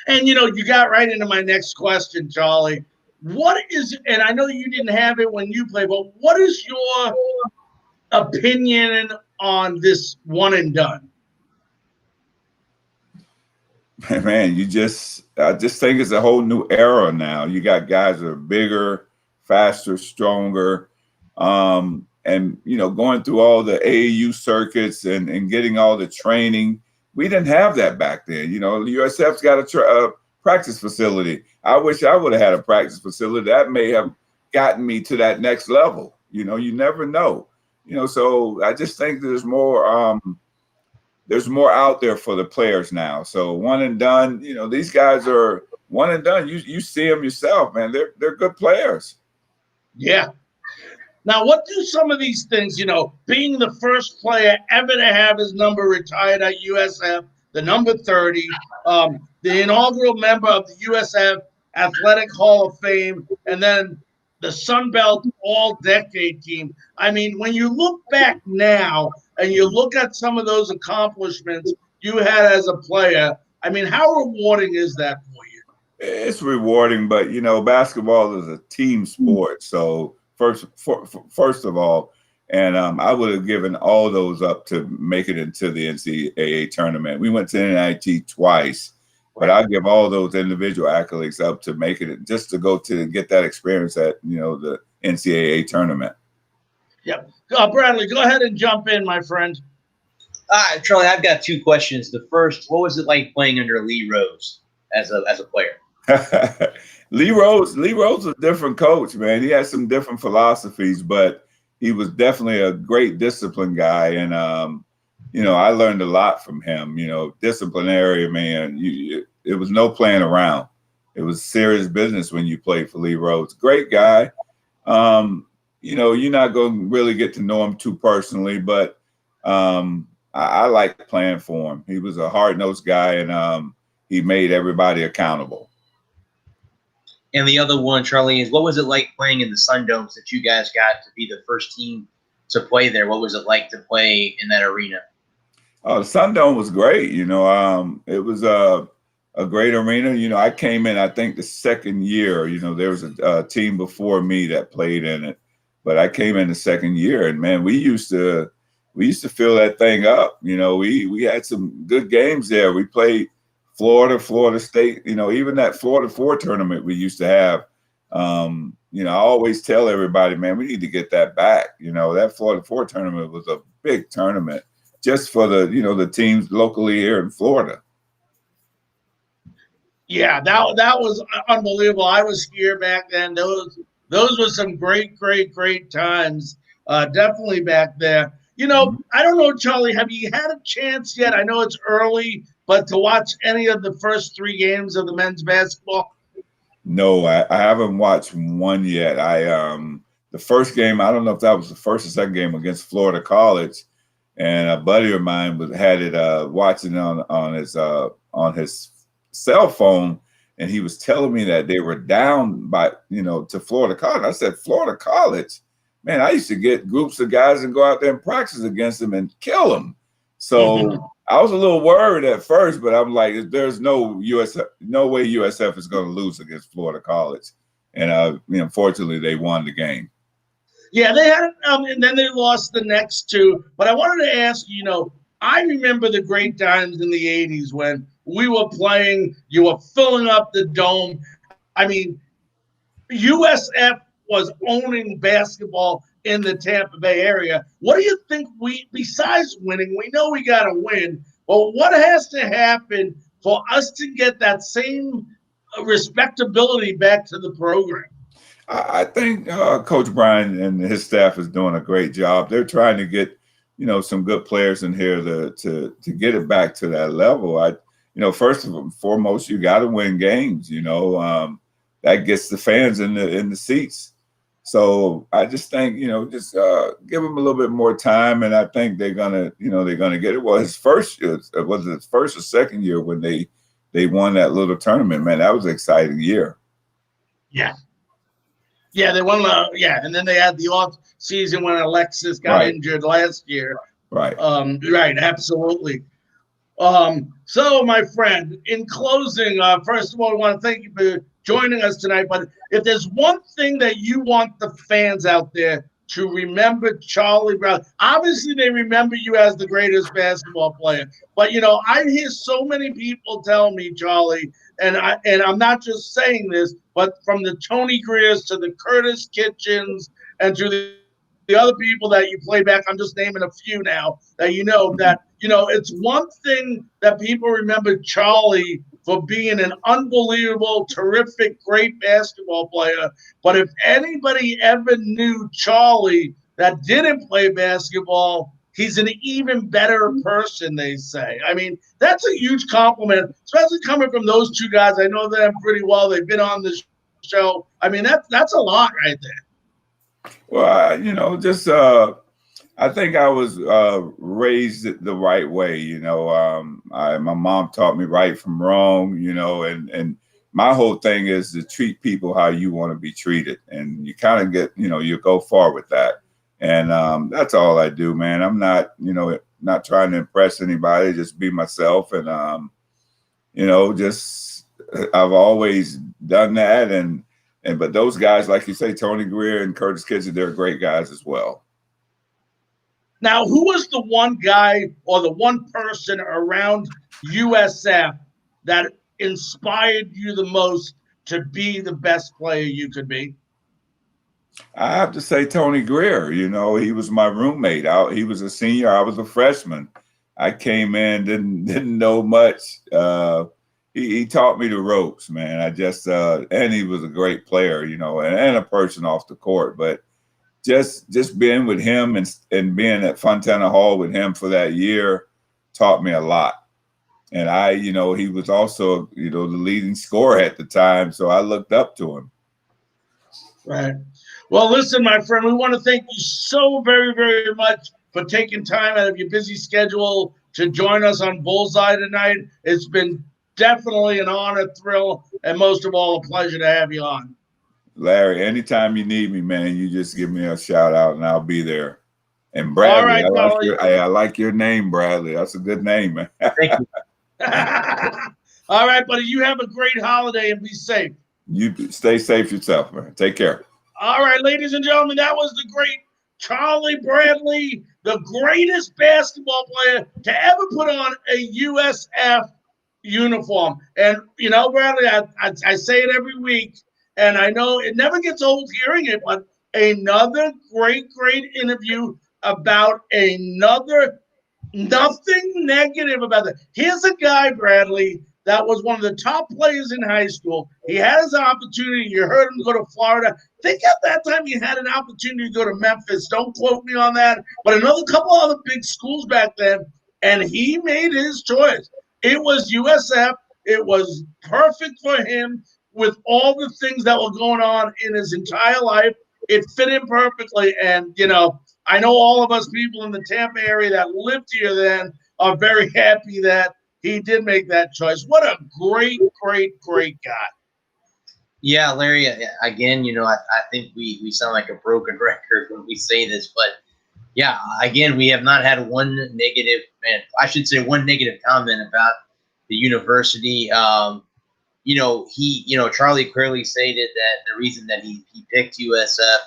And you got right into my next question, Charlie. What is, and I know you didn't have it when you played, but what is your opinion on this one and done? Man, I just think it's a whole new era now. You got guys that are bigger, faster, stronger, and going through all the AAU circuits and getting all the training. We didn't have that back then. The USF's got a practice facility. I wish I would have had a practice facility. That may have gotten me to that next level. You never know. So I just think there's more out there for the players now. So one and done, these guys are one and done. You see them yourself, man. They're good players. Yeah. Now, what do some of these things, being the first player ever to have his number retired at USF, the number 30, the inaugural member of the USF Athletic Hall of Fame, and then the Sun Belt All-Decade Team. I mean, when you look back now and you look at some of those accomplishments you had as a player, I mean, how rewarding is that for you? It's rewarding, but basketball is a team sport. So first of all, and I would have given all those up to make it into the NCAA tournament. We went to NIT twice, but I give all those individual accolades up to make it, just to go to get that experience at the NCAA tournament. Yep. Bradley, go ahead and jump in, my friend. Charlie, I've got two questions. The first, what was it like playing under Lee Rose as a player? Lee Rose was a different coach, man. He had some different philosophies, but he was definitely a great discipline guy. And, I learned a lot from him, disciplinary, man. It was no playing around. It was serious business when you played for Lee Rose. Great guy. You're not going to really get to know him too personally, but I like playing for him. He was a hard-nosed guy, and he made everybody accountable. And the other one, Charlie, is what was it like playing in the Sun Domes that you guys got to be the first team to play there? What was it like to play in that arena? The Sun Dome was great. It was a great arena. I came in, I think, the second year. There was a team before me that played in it, but I came in the second year, and man, we used to fill that thing up. We had some good games there. We played Florida State, even that Florida 4 tournament we used to have. I always tell everybody, man, we need to get that back. That Florida 4 tournament was a big tournament just for the teams locally here in Florida. Yeah, that was unbelievable. I was here back then. Those were some great times. Definitely back there. I don't know, Charlie, have you had a chance yet? I know it's early, but to watch any of the first 3 games of the men's basketball? No, I haven't watched one yet. The first game, I don't know if that was the first or second game against Florida College, and a buddy of mine had it watching on his cell phone, and he was telling me that they were down by to Florida College. I said, Florida College? man, I used to get groups of guys and go out there and practice against them and kill them. So I was a little worried at first, but I'm like, there's no way USF is going to lose against Florida College. And unfortunately, they won the game. Yeah, they had, and then they lost the next two. But I wanted to ask you, I remember the great times in the 80s when we were playing, you were filling up the dome. I mean, USF was owning basketball in the Tampa Bay area. What do you think besides winning, we know we got to win, but what has to happen for us to get that same respectability back to the program? I think Coach Brian and his staff is doing a great job. They're trying to get, some good players in here to get it back to that level. First and foremost, you got to win games. That gets the fans in the seats. So I just think, just give them a little bit more time, and I think they're gonna get it. Well, his first year, was it his first or second year when they won that little tournament? Man, that was an exciting year. Yeah. Yeah, they won and then they had the off season when Alexis got injured last year. Right. Right, absolutely. So, my friend, in closing, first of all, I want to thank you for joining us tonight. But if there's one thing that you want the fans out there to remember Charlie Brown, obviously they remember you as the greatest basketball player. But I hear so many people tell me, Charlie, and I'm not just saying this, but from the Tony Greers to the Curtis Kitchens and to the other people that you play back, I'm just naming a few now that it's one thing that people remember Charlie for being an unbelievable, terrific, great basketball player. But if anybody ever knew Charlie that didn't play basketball, he's an even better person, they say. I mean, that's a huge compliment, especially coming from those two guys. I know them pretty well. They've been on the show. I mean, that's a lot right there. Well, I think I was raised the right way. My mom taught me right from wrong. And my whole thing is to treat people how you want to be treated, and you kind of get, you go far with that. And that's all I do, man. I'm not, not trying to impress anybody. Just be myself, and just I've always done that. But those guys, like you say, Tony Greer and Curtis Kitchen, they're great guys as well. Now, who was the one guy or the one person around USF that inspired you the most to be the best player you could be? I have to say Tony Greer. He was my roommate. He was a senior. I was a freshman. I came in, didn't know much. He taught me the ropes, man. And he was a great player, and a person off the court. But just being with him and being at Fontana Hall with him for that year taught me a lot. And he was also, the leading scorer at the time. So I looked up to him. Right. Well, listen, my friend, we want to thank you so very, very much for taking time out of your busy schedule to join us on Bullseye tonight. It's been definitely an honor, thrill, and most of all, a pleasure to have you on. Larry, anytime you need me, man, you just give me a shout out and I'll be there. And Bradley, all right, I like your name, Bradley. That's a good name, man. Thank you. All right, buddy. You have a great holiday and be safe. You stay safe yourself, man. Take care. All right, ladies and gentlemen, that was the great Charlie Bradley, the greatest basketball player to ever put on a USF uniform. And, Bradley, I say it every week, and I know it never gets old hearing it, but another great, great interview about nothing negative about that. Here's a guy, Bradley, that was one of the top players in high school. He had his opportunity. You heard him go to Florida. I think at that time he had an opportunity to go to Memphis. Don't quote me on that. But another couple other big schools back then, and he made his choice. It was USF. It was perfect for him with all the things that were going on in his entire life. It fit in perfectly. And, I know all of us people in the Tampa area that lived here then are very happy that he did make that choice. What a great, great, great guy. Yeah, Larry, again, I think we sound like a broken record when we say this, but yeah, again, we have not had one negative, and I should say one negative comment about the university. Charlie clearly stated that the reason that he picked USF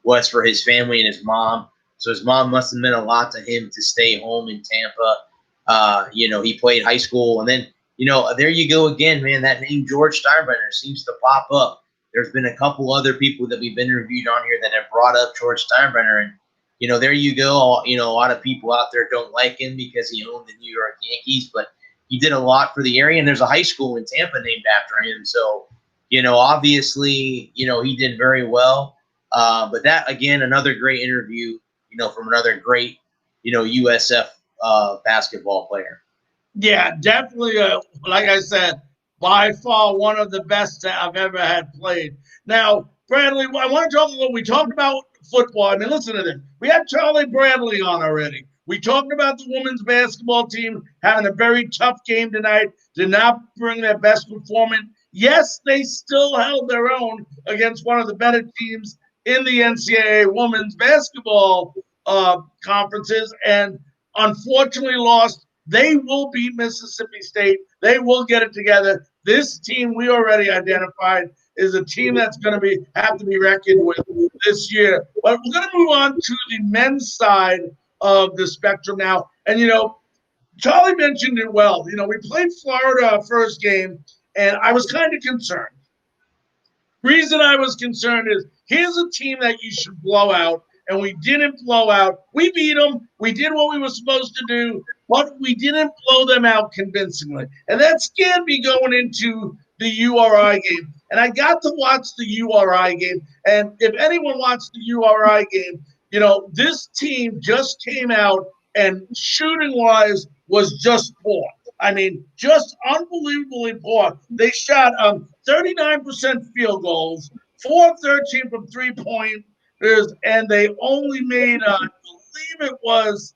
was for his family and his mom. So his mom must have meant a lot to him to stay home in Tampa. He played high school, and then there you go again, man. That name George Steinbrenner seems to pop up. There's been a couple other people that we've interviewed on here that have brought up George Steinbrenner, and there you go. A lot of people out there don't like him because he owned the New York Yankees, but he did a lot for the area, and there's a high school in Tampa named after him. So, obviously, he did very well. But that, again, another great interview, from another great, USF basketball player. Yeah, definitely. Like I said, by far one of the best that I've ever had played. Now, Bradley, I want to talk a little. We talked about football. I mean, listen to this. We had Charlie Bradley on already. We talked about the women's basketball team having a very tough game tonight, did not bring their best performance. Yes, they still held their own against one of the better teams in the NCAA women's basketball conferences, and unfortunately lost. They will beat Mississippi State. They will get it together. This team we already identified is a team that's going to have to be reckoned with this year. But we're going to move on to the men's side of the spectrum now. And, Charlie mentioned it well. We played Florida our first game, and I was kind of concerned. Reason I was concerned is here's a team that you should blow out, and we didn't blow out. We beat them. We did what we were supposed to do, but we didn't blow them out convincingly. And that scared me going into the URI game. And I got to watch the URI game. And if anyone watched the URI game, this team just came out and shooting-wise was just poor. I mean, just unbelievably poor. They shot 39% field goals, 4-13 from three-point, and they only made, I believe it was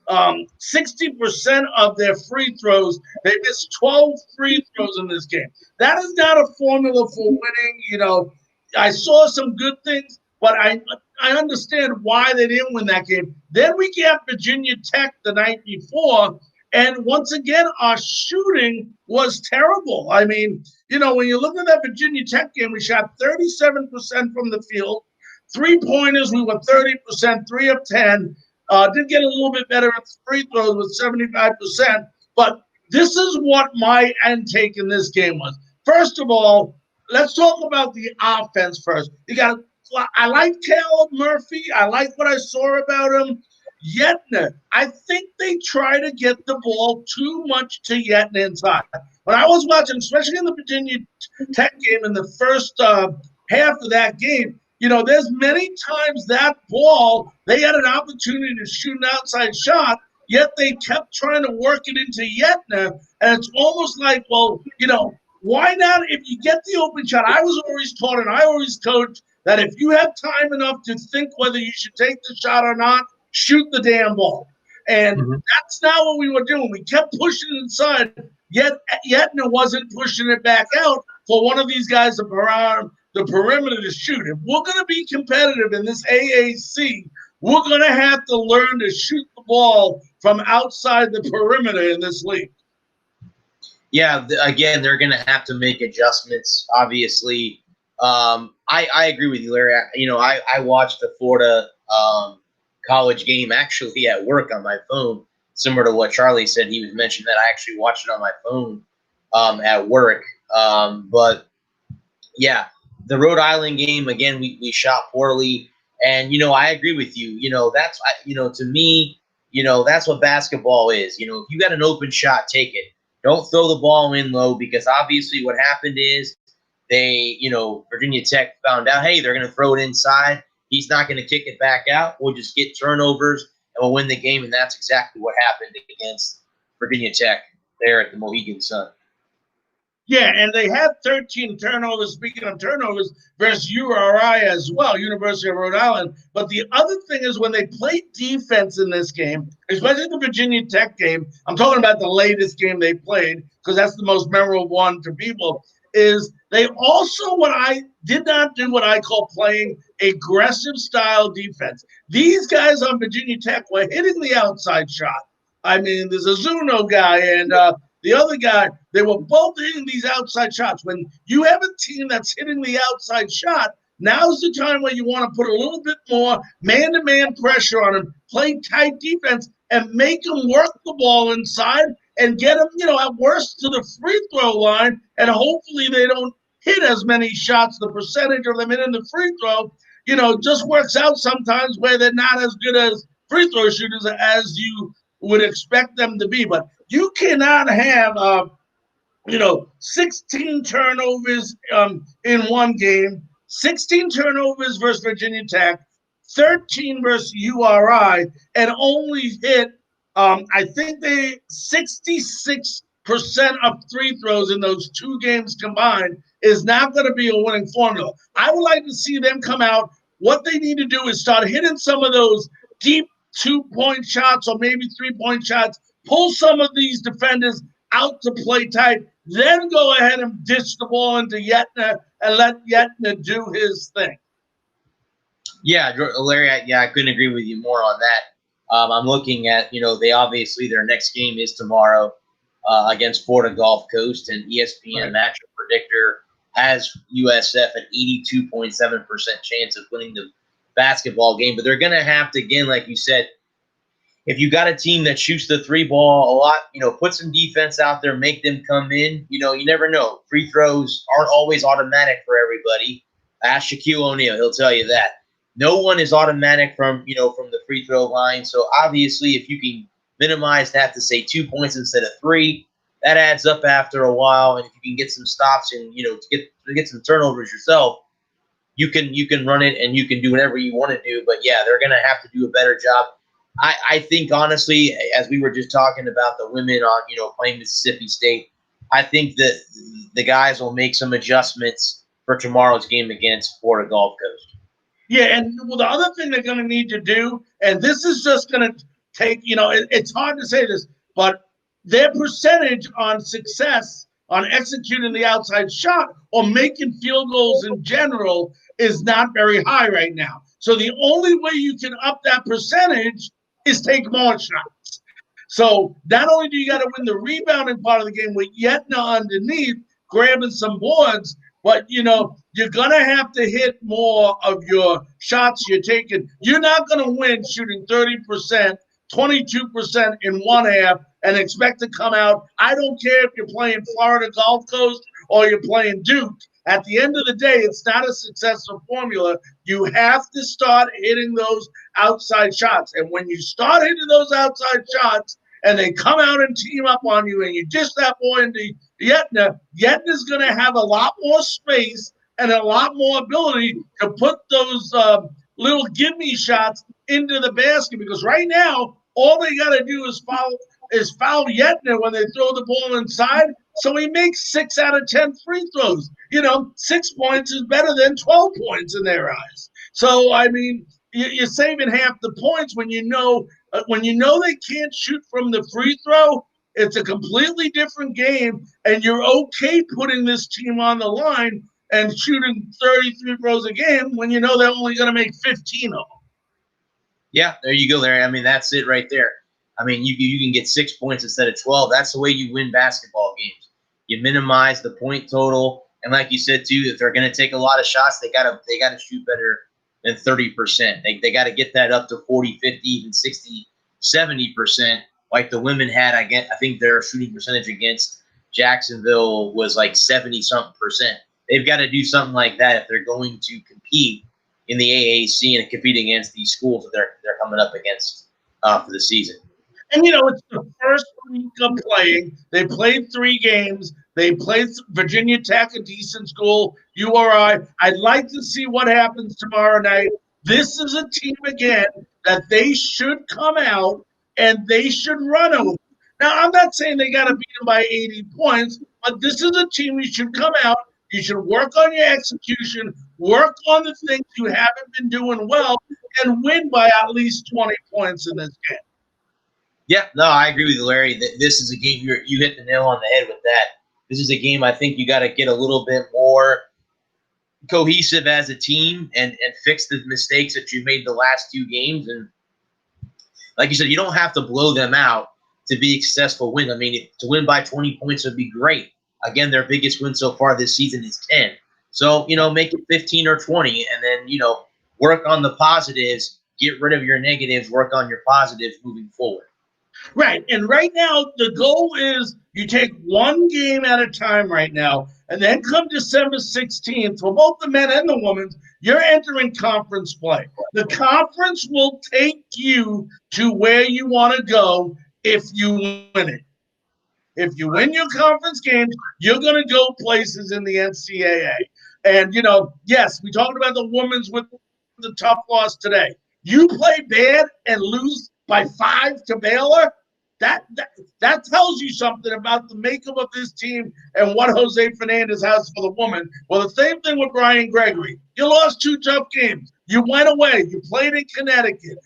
60% of their free throws. They missed 12 free throws in this game. That is not a formula for winning. I saw some good things, but I understand why they didn't win that game. Then we got Virginia Tech the night before, and once again, our shooting was terrible. I mean, when you look at that Virginia Tech game, we shot 37% from the field. Three-pointers, we were 30%, 3 of 10. Did get a little bit better at free throws with 75%. But this is what my intake in this game was. First of all, let's talk about the offense first. I like Caleb Murphy. I like what I saw about him. Yetna, I think they try to get the ball too much to Yetna inside. When I was watching, especially in the Virginia Tech game in the first half of that game, there's many times that ball, they had an opportunity to shoot an outside shot, yet they kept trying to work it into Yetna. And it's almost like, well, why not? If you get the open shot, I was always taught and I always coach that if you have time enough to think whether you should take the shot or not, shoot the damn ball. And that's not what we were doing. We kept pushing it inside, yet Yetna wasn't pushing it back out for one of these guys around the perimeter to shoot. If we're going to be competitive in this AAC, we're going to have to learn to shoot the ball from outside the perimeter in this league. Yeah, again, they're going to have to make adjustments, obviously. I agree with you, Larry. I watched the Florida college game actually at work on my phone, similar to what Charlie said. He was mentioning that I actually watched it on my phone at work. But, yeah, the Rhode Island game, again, we shot poorly. And, I agree with you. That's, to me, that's what basketball is. If you got an open shot, take it. Don't throw the ball in low, because obviously what happened is they, Virginia Tech found out, hey, they're going to throw it inside. He's not going to kick it back out. We'll just get turnovers and we'll win the game. And that's exactly what happened against Virginia Tech there at the Mohegan Sun. Yeah, and they had 13 turnovers, speaking of turnovers, versus URI as well, University of Rhode Island. But the other thing is when they played defense in this game, especially the Virginia Tech game, I'm talking about the latest game they played because that's the most memorable one to people. is they also what I did not do what I call playing aggressive style defense. These guys on Virginia Tech were hitting the outside shot. I mean, there's a Zuno guy and the other guy, they were both hitting these outside shots. When you have a team that's hitting the outside shot, now's the time where you want to put a little bit more man-to-man pressure on them, play tight defense, and make them work the ball inside and get them, at worst to the free throw line, and hopefully they don't hit as many shots. The percentage of them hitting the free throw, just works out sometimes where they're not as good as free throw shooters as you would expect them to be. But you cannot have 16 turnovers in one game, 16 turnovers versus Virginia Tech, 13 versus URI, and only hit, I think 66% of free throws in those two games combined is not going to be a winning formula. I would like to see them come out. What they need to do is start hitting some of those deep 2-point shots or maybe 3-point shots, pull some of these defenders out to play tight, then go ahead and dish the ball into Yetna and let Yetna do his thing. Yeah, Larry, I couldn't agree with you more on that. I'm looking at, they obviously their next game is tomorrow against Florida Gulf Coast, and ESPN Matchup Predictor has USF at 82.7% chance of winning the basketball game. But they're going to have to, again, like you said, if you got a team that shoots the three ball a lot, put some defense out there, make them come in. You never know. Free throws aren't always automatic for everybody. Ask Shaquille O'Neal; he'll tell you that. No one is automatic from the free throw line. So obviously, if you can minimize that to say 2 points instead of 3, that adds up after a while. And if you can get some stops and to get some turnovers yourself, you can run it and you can do whatever you want to do. But yeah, they're going to have to do a better job. I think, honestly, as we were just talking about the women on, playing Mississippi State, I think that the guys will make some adjustments for tomorrow's game against Florida Gulf Coast. Yeah, and the other thing they're going to need to do, and this is just going to take, it's hard to say this, but their percentage on success on executing the outside shot or making field goals in general is not very high right now. So the only way you can up that percentage is take more shots. So not only do you got to win the rebounding part of the game with Yetna underneath, grabbing some boards, but, you're going to have to hit more of your shots you're taking. You're not going to win shooting 30%, 22% in one half and expect to come out. I don't care if you're playing Florida Gulf Coast or you're playing Duke. At the end of the day, it's not a successful formula. You have to start hitting those outside shots. And when you start hitting those outside shots and they come out and team up on you and you dish that ball into Yetna, Yetna's going to have a lot more space and a lot more ability to put those little give-me shots into the basket. Because right now, all they got to do is foul Yetna when they throw the ball inside. So he makes 6 out of 10 free throws. 6 points is better than 12 points in their eyes. So, I mean, you're saving half the points when you know they can't shoot from the free throw. It's a completely different game, and you're okay putting this team on the line and shooting 30 free throws a game when you know they're only going to make 15 of them. Yeah, there you go, Larry. I mean, that's it right there. I mean, you can get 6 points instead of 12. That's the way you win basketball games. You minimize the point total, and like you said too, if they're going to take a lot of shots, they gotta shoot better than 30%. They got to get that up to 40, 50, even 60, 70%, like the women had. I think their shooting percentage against Jacksonville was like 70-something%. They've got to do something like that if they're going to compete in the AAC and compete against these schools that they're coming up against for the season. And, it's the first week of playing. They played 3 games. They played Virginia Tech, a decent school, URI. I'd like to see what happens tomorrow night. This is a team, again, that they should come out and they should run over. Now, I'm not saying they got to beat them by 80 points, but this is a team you should come out. You should work on your execution, work on the things you haven't been doing well, and win by at least 20 points in this game. Yeah, no, I agree with you, Larry. This is a game you hit the nail on the head with that. This is a game I think you got to get a little bit more cohesive as a team and fix the mistakes that you made the last 2 games. And like you said, you don't have to blow them out to be a successful win. I mean, to win by 20 points would be great. Again, their biggest win so far this season is 10. So, make it 15 or 20 and then, work on the positives, get rid of your negatives, work on your positives moving forward. Right. And right now, the goal is you take one game at a time right now. And then come December 16th, for both the men and the women, you're entering conference play. The conference will take you to where you want to go if you win it. If you win your conference games, you're going to go places in the NCAA. And, yes, we talked about the women's with the tough loss today. You play bad and lose by 5 to Baylor, that tells you something about the makeup of this team and what Jose Fernandez has for the woman. Well, the same thing with Brian Gregory. You lost 2 tough games. You went away. You played in Connecticut.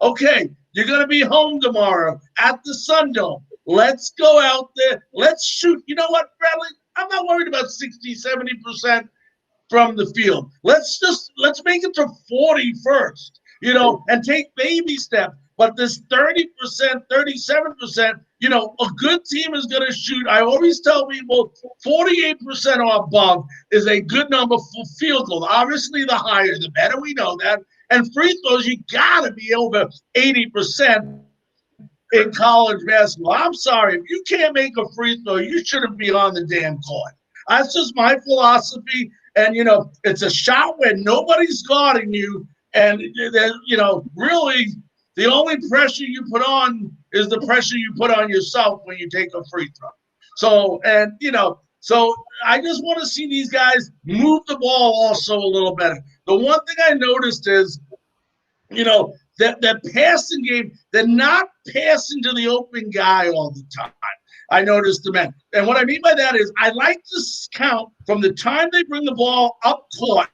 Okay, you're going to be home tomorrow at the Sundome. Let's go out there. Let's shoot. You know what, Bradley? I'm not worried about 60, 70% from the field. Let's make it to 40 first, and take baby steps. But this 30%, 37%, a good team is going to shoot. I always tell people 48% or above is a good number for field goals. Obviously, the higher, the better. We know that. And free throws, you got to be over 80% in college basketball. I'm sorry. If you can't make a free throw, you shouldn't be on the damn court. That's just my philosophy. And, it's a shot where nobody's guarding you. And, really – the only pressure you put on is the pressure you put on yourself when you take a free throw. So I just want to see these guys move the ball also a little better. The one thing I noticed is, that passing game, they're not passing to the open guy all the time. I noticed the men. And what I mean by that is I like to count from the time they bring the ball up court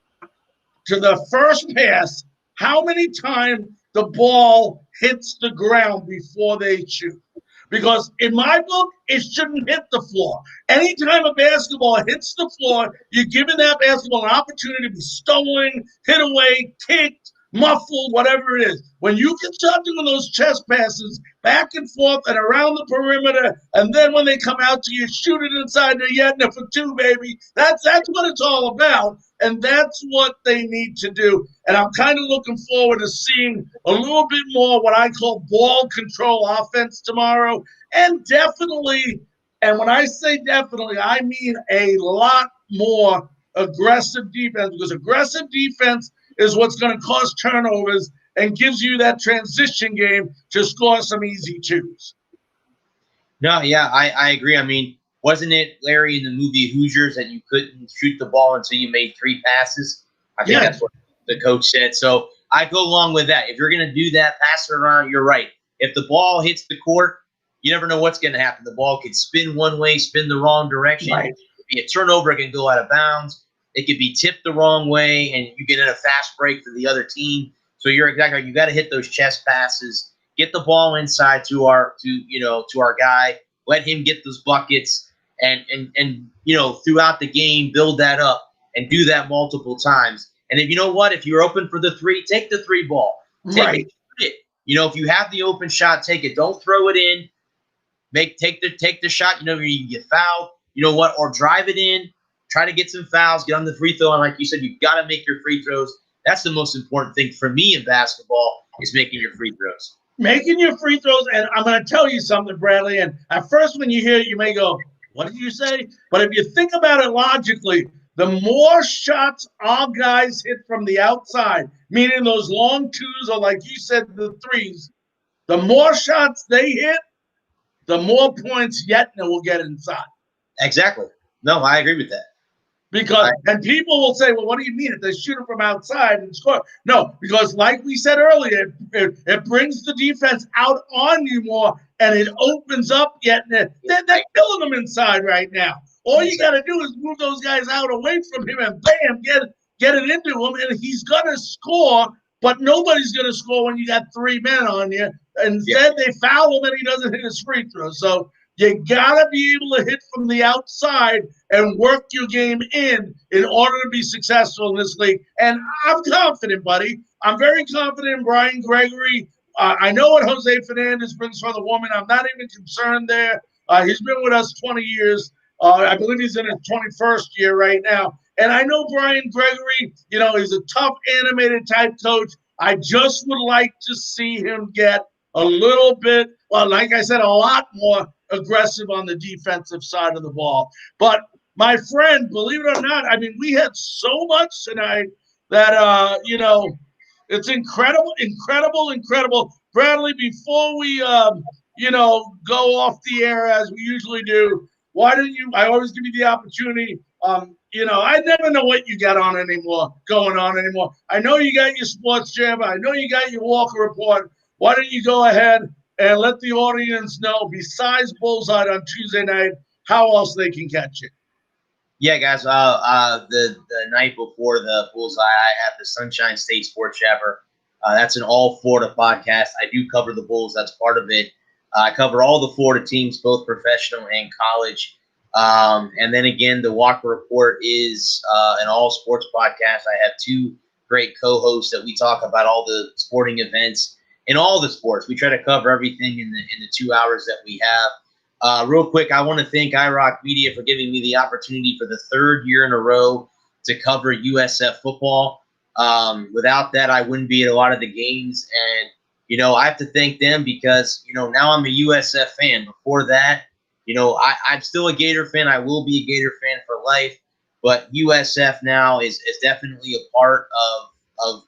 to the first pass, how many times the ball hits the ground before they shoot. Because in my book, it shouldn't hit the floor. Anytime a basketball hits the floor, you're giving that basketball an opportunity to be stolen, hit away, kicked, muffled, whatever it is. When you can start doing those chest passes back and forth and around the perimeter, and then when they come out to you, shoot it inside the Yetna for 2, baby. That's what it's all about, and that's what they need to do. And I'm kind of looking forward to seeing a little bit more what I call ball control offense tomorrow, and definitely, and when I say definitely, I mean a lot more aggressive defense, because aggressive defense is what's going to cause turnovers and gives you that transition game to score some easy 2s. No, yeah, I agree. I mean, wasn't it, Larry, in the movie Hoosiers that you couldn't shoot the ball until you made 3 passes? I think that's what the coach said. So I go along with that. If you're going to do that, pass it around, you're right. If the ball hits the court, you never know what's going to happen. The ball could spin one way, spin the wrong direction. Right. It could be a turnover. It can go out of bounds. It could be tipped the wrong way, and you get in a fast break for the other team. So you're exactly right. You got to hit those chest passes, get the ball inside to our guy, let him get those buckets, and throughout the game build that up and do that multiple times. And if if you're open for the 3, take the 3 ball. Take it. If you have the open shot, take it. Don't throw it in. Take the shot. You get fouled. Or drive it in. Try to get some fouls, get on the free throw, and like you said, you've got to make your free throws. That's the most important thing for me in basketball is making your free throws. Making your free throws, and I'm going to tell you something, Bradley, and at first when you hear it, you may go, what did you say? But if you think about it logically, the more shots our guys hit from the outside, meaning those long 2s or like you said, the 3s, the more shots they hit, the more points Yetna will get inside. Exactly. No, I agree with that. And people will say, well, what do you mean if they shoot it from outside and score? No, because like we said earlier, it brings the defense out on you more, and it opens up Yetna. They're killing them inside right now. All you got to do is move those guys out away from him and bam, get it into him, and he's going to score, but nobody's going to score when you got 3 men on you. Instead, they foul him and he doesn't hit his free throw. So You got to be able to hit from the outside and work your game in order to be successful in this league. And I'm confident, buddy. I'm very confident in Brian Gregory. I know what Jose Fernandez brings for the woman. I'm not even concerned there. He's been with us 20 years. I believe he's in his 21st year right now. And I know Brian Gregory, he's a tough, animated type coach. I just would like to see him get a little bit, well, like I said, a lot more aggressive on the defensive side of the ball. But my friend, believe it or not, I mean, we had so much tonight that, it's incredible, incredible, incredible. Bradley, before we, go off the air as we usually do, why don't you, I always give you the opportunity. I never know what you got on going on anymore. I know you got your sports jam. I know you got your Walker Report. Why don't you go ahead and let the audience know, besides Bullseye on Tuesday night, how else they can catch it? Yeah, guys. The night before the Bullseye, I have the Sunshine State Sports Jabber. That's an all Florida podcast. I do cover the Bulls. That's part of it. I cover all the Florida teams, both professional and college. And then again, the Walker Report is an all sports podcast. I have two great co-hosts that we talk about all the sporting events in all the sports. We try to cover everything in the 2 hours that we have. Real quick, I want to thank iRock Media for giving me the opportunity for the third year in a row to cover USF football. Without that, I wouldn't be at a lot of the games. And, I have to thank them because, now I'm a USF fan. Before that, I'm still a Gator fan. I will be a Gator fan for life. But USF now is definitely a part of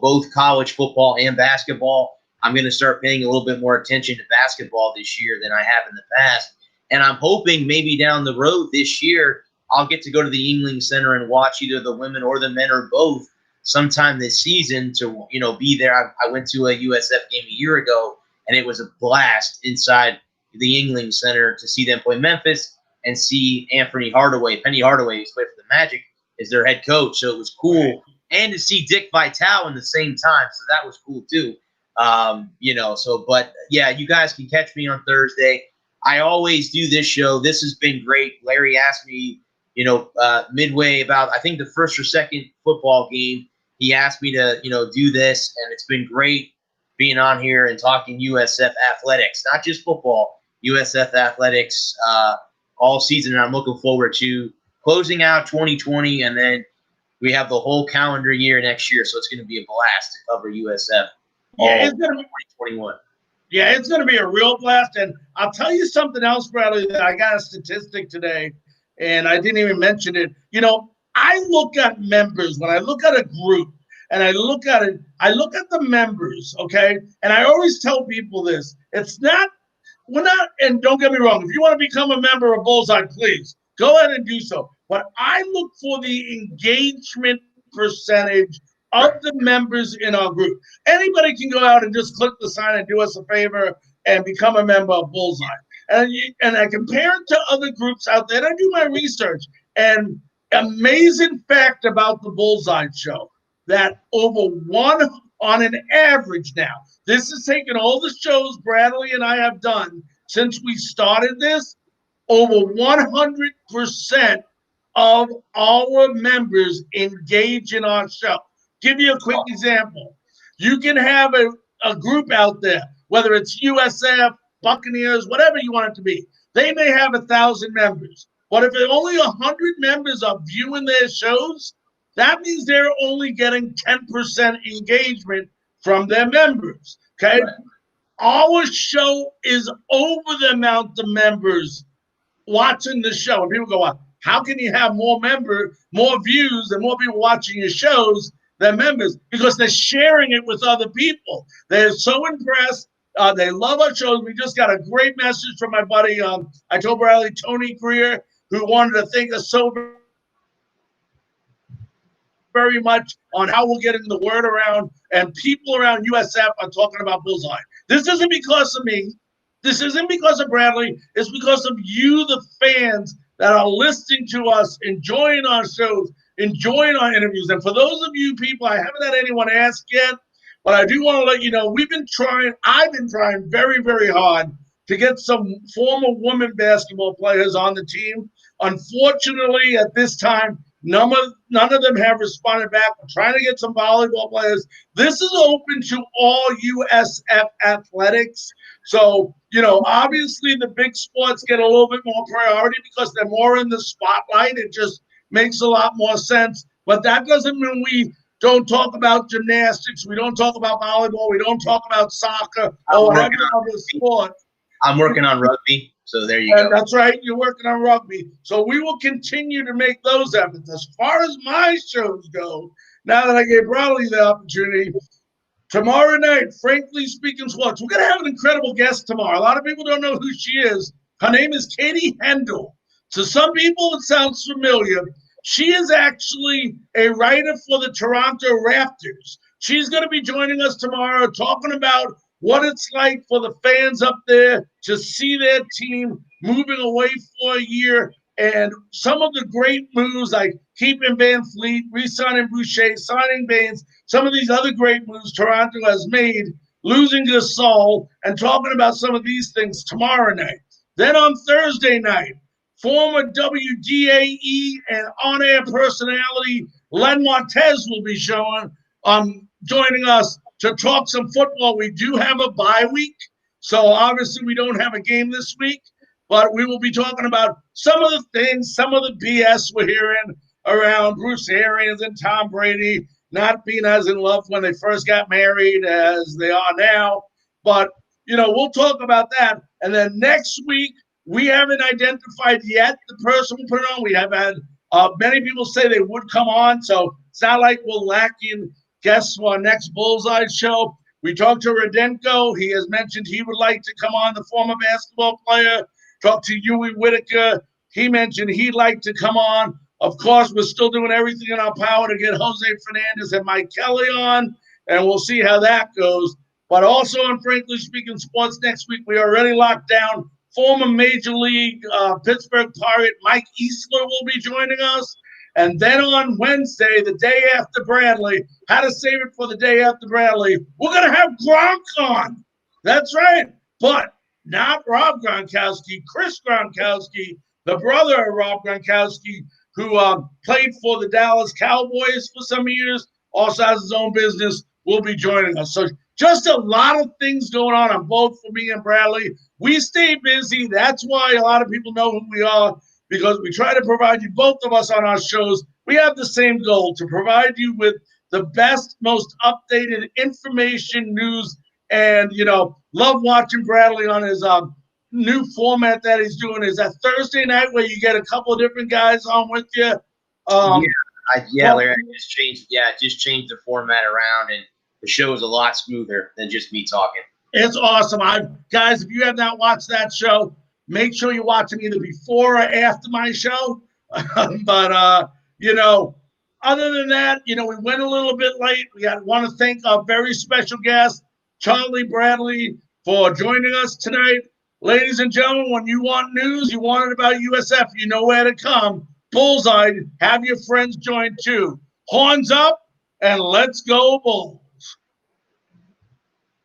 both college football and basketball. I'm going to start paying a little bit more attention to basketball this year than I have in the past. And I'm hoping maybe down the road this year, I'll get to go to the Yuengling Center and watch either the women or the men or both sometime this season to, be there. I went to a USF game a year ago, and it was a blast inside the Yuengling Center to see them play Memphis and see Penny Hardaway, who's played for the Magic, is their head coach. So it was cool. And to see Dick Vitale in the same time. So that was cool too. But yeah, you guys can catch me on Thursday. I always do this show. This has been great. Larry asked me, midway about, I think the first or second football game, he asked me to, do this, and it's been great being on here and talking USF athletics, not just football, USF athletics all season. And I'm looking forward to closing out 2020, and then we have the whole calendar year next year, so it's going to be a blast to cover USF. Yeah, it's going to be 2021. Yeah, it's going to be a real blast. And I'll tell you something else, Bradley, that I got a statistic today, and I didn't even mention it. I look at members when I look at a group, and I look at the members, okay? And I always tell people this. We're not, and don't get me wrong, if you want to become a member of Bullseye, please, go ahead and do so. But I look for the engagement percentage of the members in our group. Anybody can go out and just click the sign and do us a favor and become a member of Bullseye. And I compare it to other groups out there, and I do my research. And amazing fact about the Bullseye show, that on an average now, this is taking all the shows Bradley and I have done since we started this, over 100% of our members engage in our show. Give you a quick example. You can have a group out there, whether it's USF, Buccaneers, whatever you want it to be. They may have 1,000 members. But if only 100 members are viewing their shows, that means they're only getting 10% engagement from their members. Okay? Right. Our show is over the amount of members watching the show. And people go, how can you have more views, and more people watching your shows than members? Because they're sharing it with other people. They're so impressed. They love our shows. We just got a great message from my buddy, I told Bradley, Tony Greer, who wanted to thank us so very much on how we're getting the word around, and people around USF are talking about Bullseye. This isn't because of me. This isn't because of Bradley. It's because of you, the fans, that are listening to us, enjoying our shows, enjoying our interviews. And for those of you people, I haven't had anyone ask yet, but I do want to let you know, I've been trying very, very hard to get some former women basketball players on the team. Unfortunately, at this time, none of them have responded back. We're trying to get some volleyball players. This is open to all USF athletics. So, obviously the big sports get a little bit more priority because they're more in the spotlight. It just makes a lot more sense. But that doesn't mean we don't talk about gymnastics. We don't talk about volleyball. We don't talk about soccer or whatever other sport. I'm working on rugby, so there you go. That's right. You're working on rugby. So we will continue to make those efforts. As far as my shows go, now that I gave Bradley the opportunity, tomorrow night, Frankly Speaking Sports, we're going to have an incredible guest tomorrow. A lot of people don't know who she is. Her name is Katie Hendel. To some people, it sounds familiar. She is actually a writer for the Toronto Raptors. She's going to be joining us tomorrow talking about what it's like for the fans up there to see their team moving away for a year and some of the great moves like keeping Van Fleet, re-signing Boucher, signing Baines, some of these other great moves Toronto has made, losing Gasol, and talking about some of these things tomorrow night. Then on Thursday night, former WDAE and on-air personality Len Montez will be joining us to talk some football. We do have a bye week, so obviously we don't have a game this week, but we will be talking about some of the things, some of the BS we're hearing around Bruce Arians and Tom Brady not being as in love when they first got married as they are now. But, we'll talk about that. And then next week, we haven't identified yet the person we'll put it on. We have had many people say they would come on, so it's not like we're lacking guests for our next Bullseye show. We talked to Rudenko. He has mentioned he would like to come on, the former basketball player. Talked to Huey Whitaker. He mentioned he'd like to come on. Of course, we're still doing everything in our power to get Jose Fernandez and Mike Kelly on, and we'll see how that goes. But also on Frankly Speaking Sports next week, we already locked down former Major League Pittsburgh Pirate Mike Eastler will be joining us. And then on Wednesday, the day after Bradley, how to save it for the day after Bradley, we're going to have Gronk on. That's right. But not Rob Gronkowski, Chris Gronkowski, the brother of Rob Gronkowski, who played for the Dallas Cowboys for some years, also has his own business, will be joining us. So just a lot of things going on both for me and Bradley. We stay busy. That's why a lot of people know who we are, because we try to provide you, both of us on our shows. We have the same goal, to provide you with the best, most updated information, news, and, love watching Bradley on his new format that he's doing. Is that Thursday night where you get a couple of different guys on with you? Larry, I just changed the format around, and the show is a lot smoother than just me talking. It's awesome. Guys, if you have not watched that show, make sure you watch it either before or after my show. But, other than that, we went a little bit late. We want to thank our very special guest, Charlie Bradley, for joining us tonight. Ladies and gentlemen, when you want news, you want it about USF, you know where to come. Bullseye, have your friends join too. Horns up, and let's go Bulls.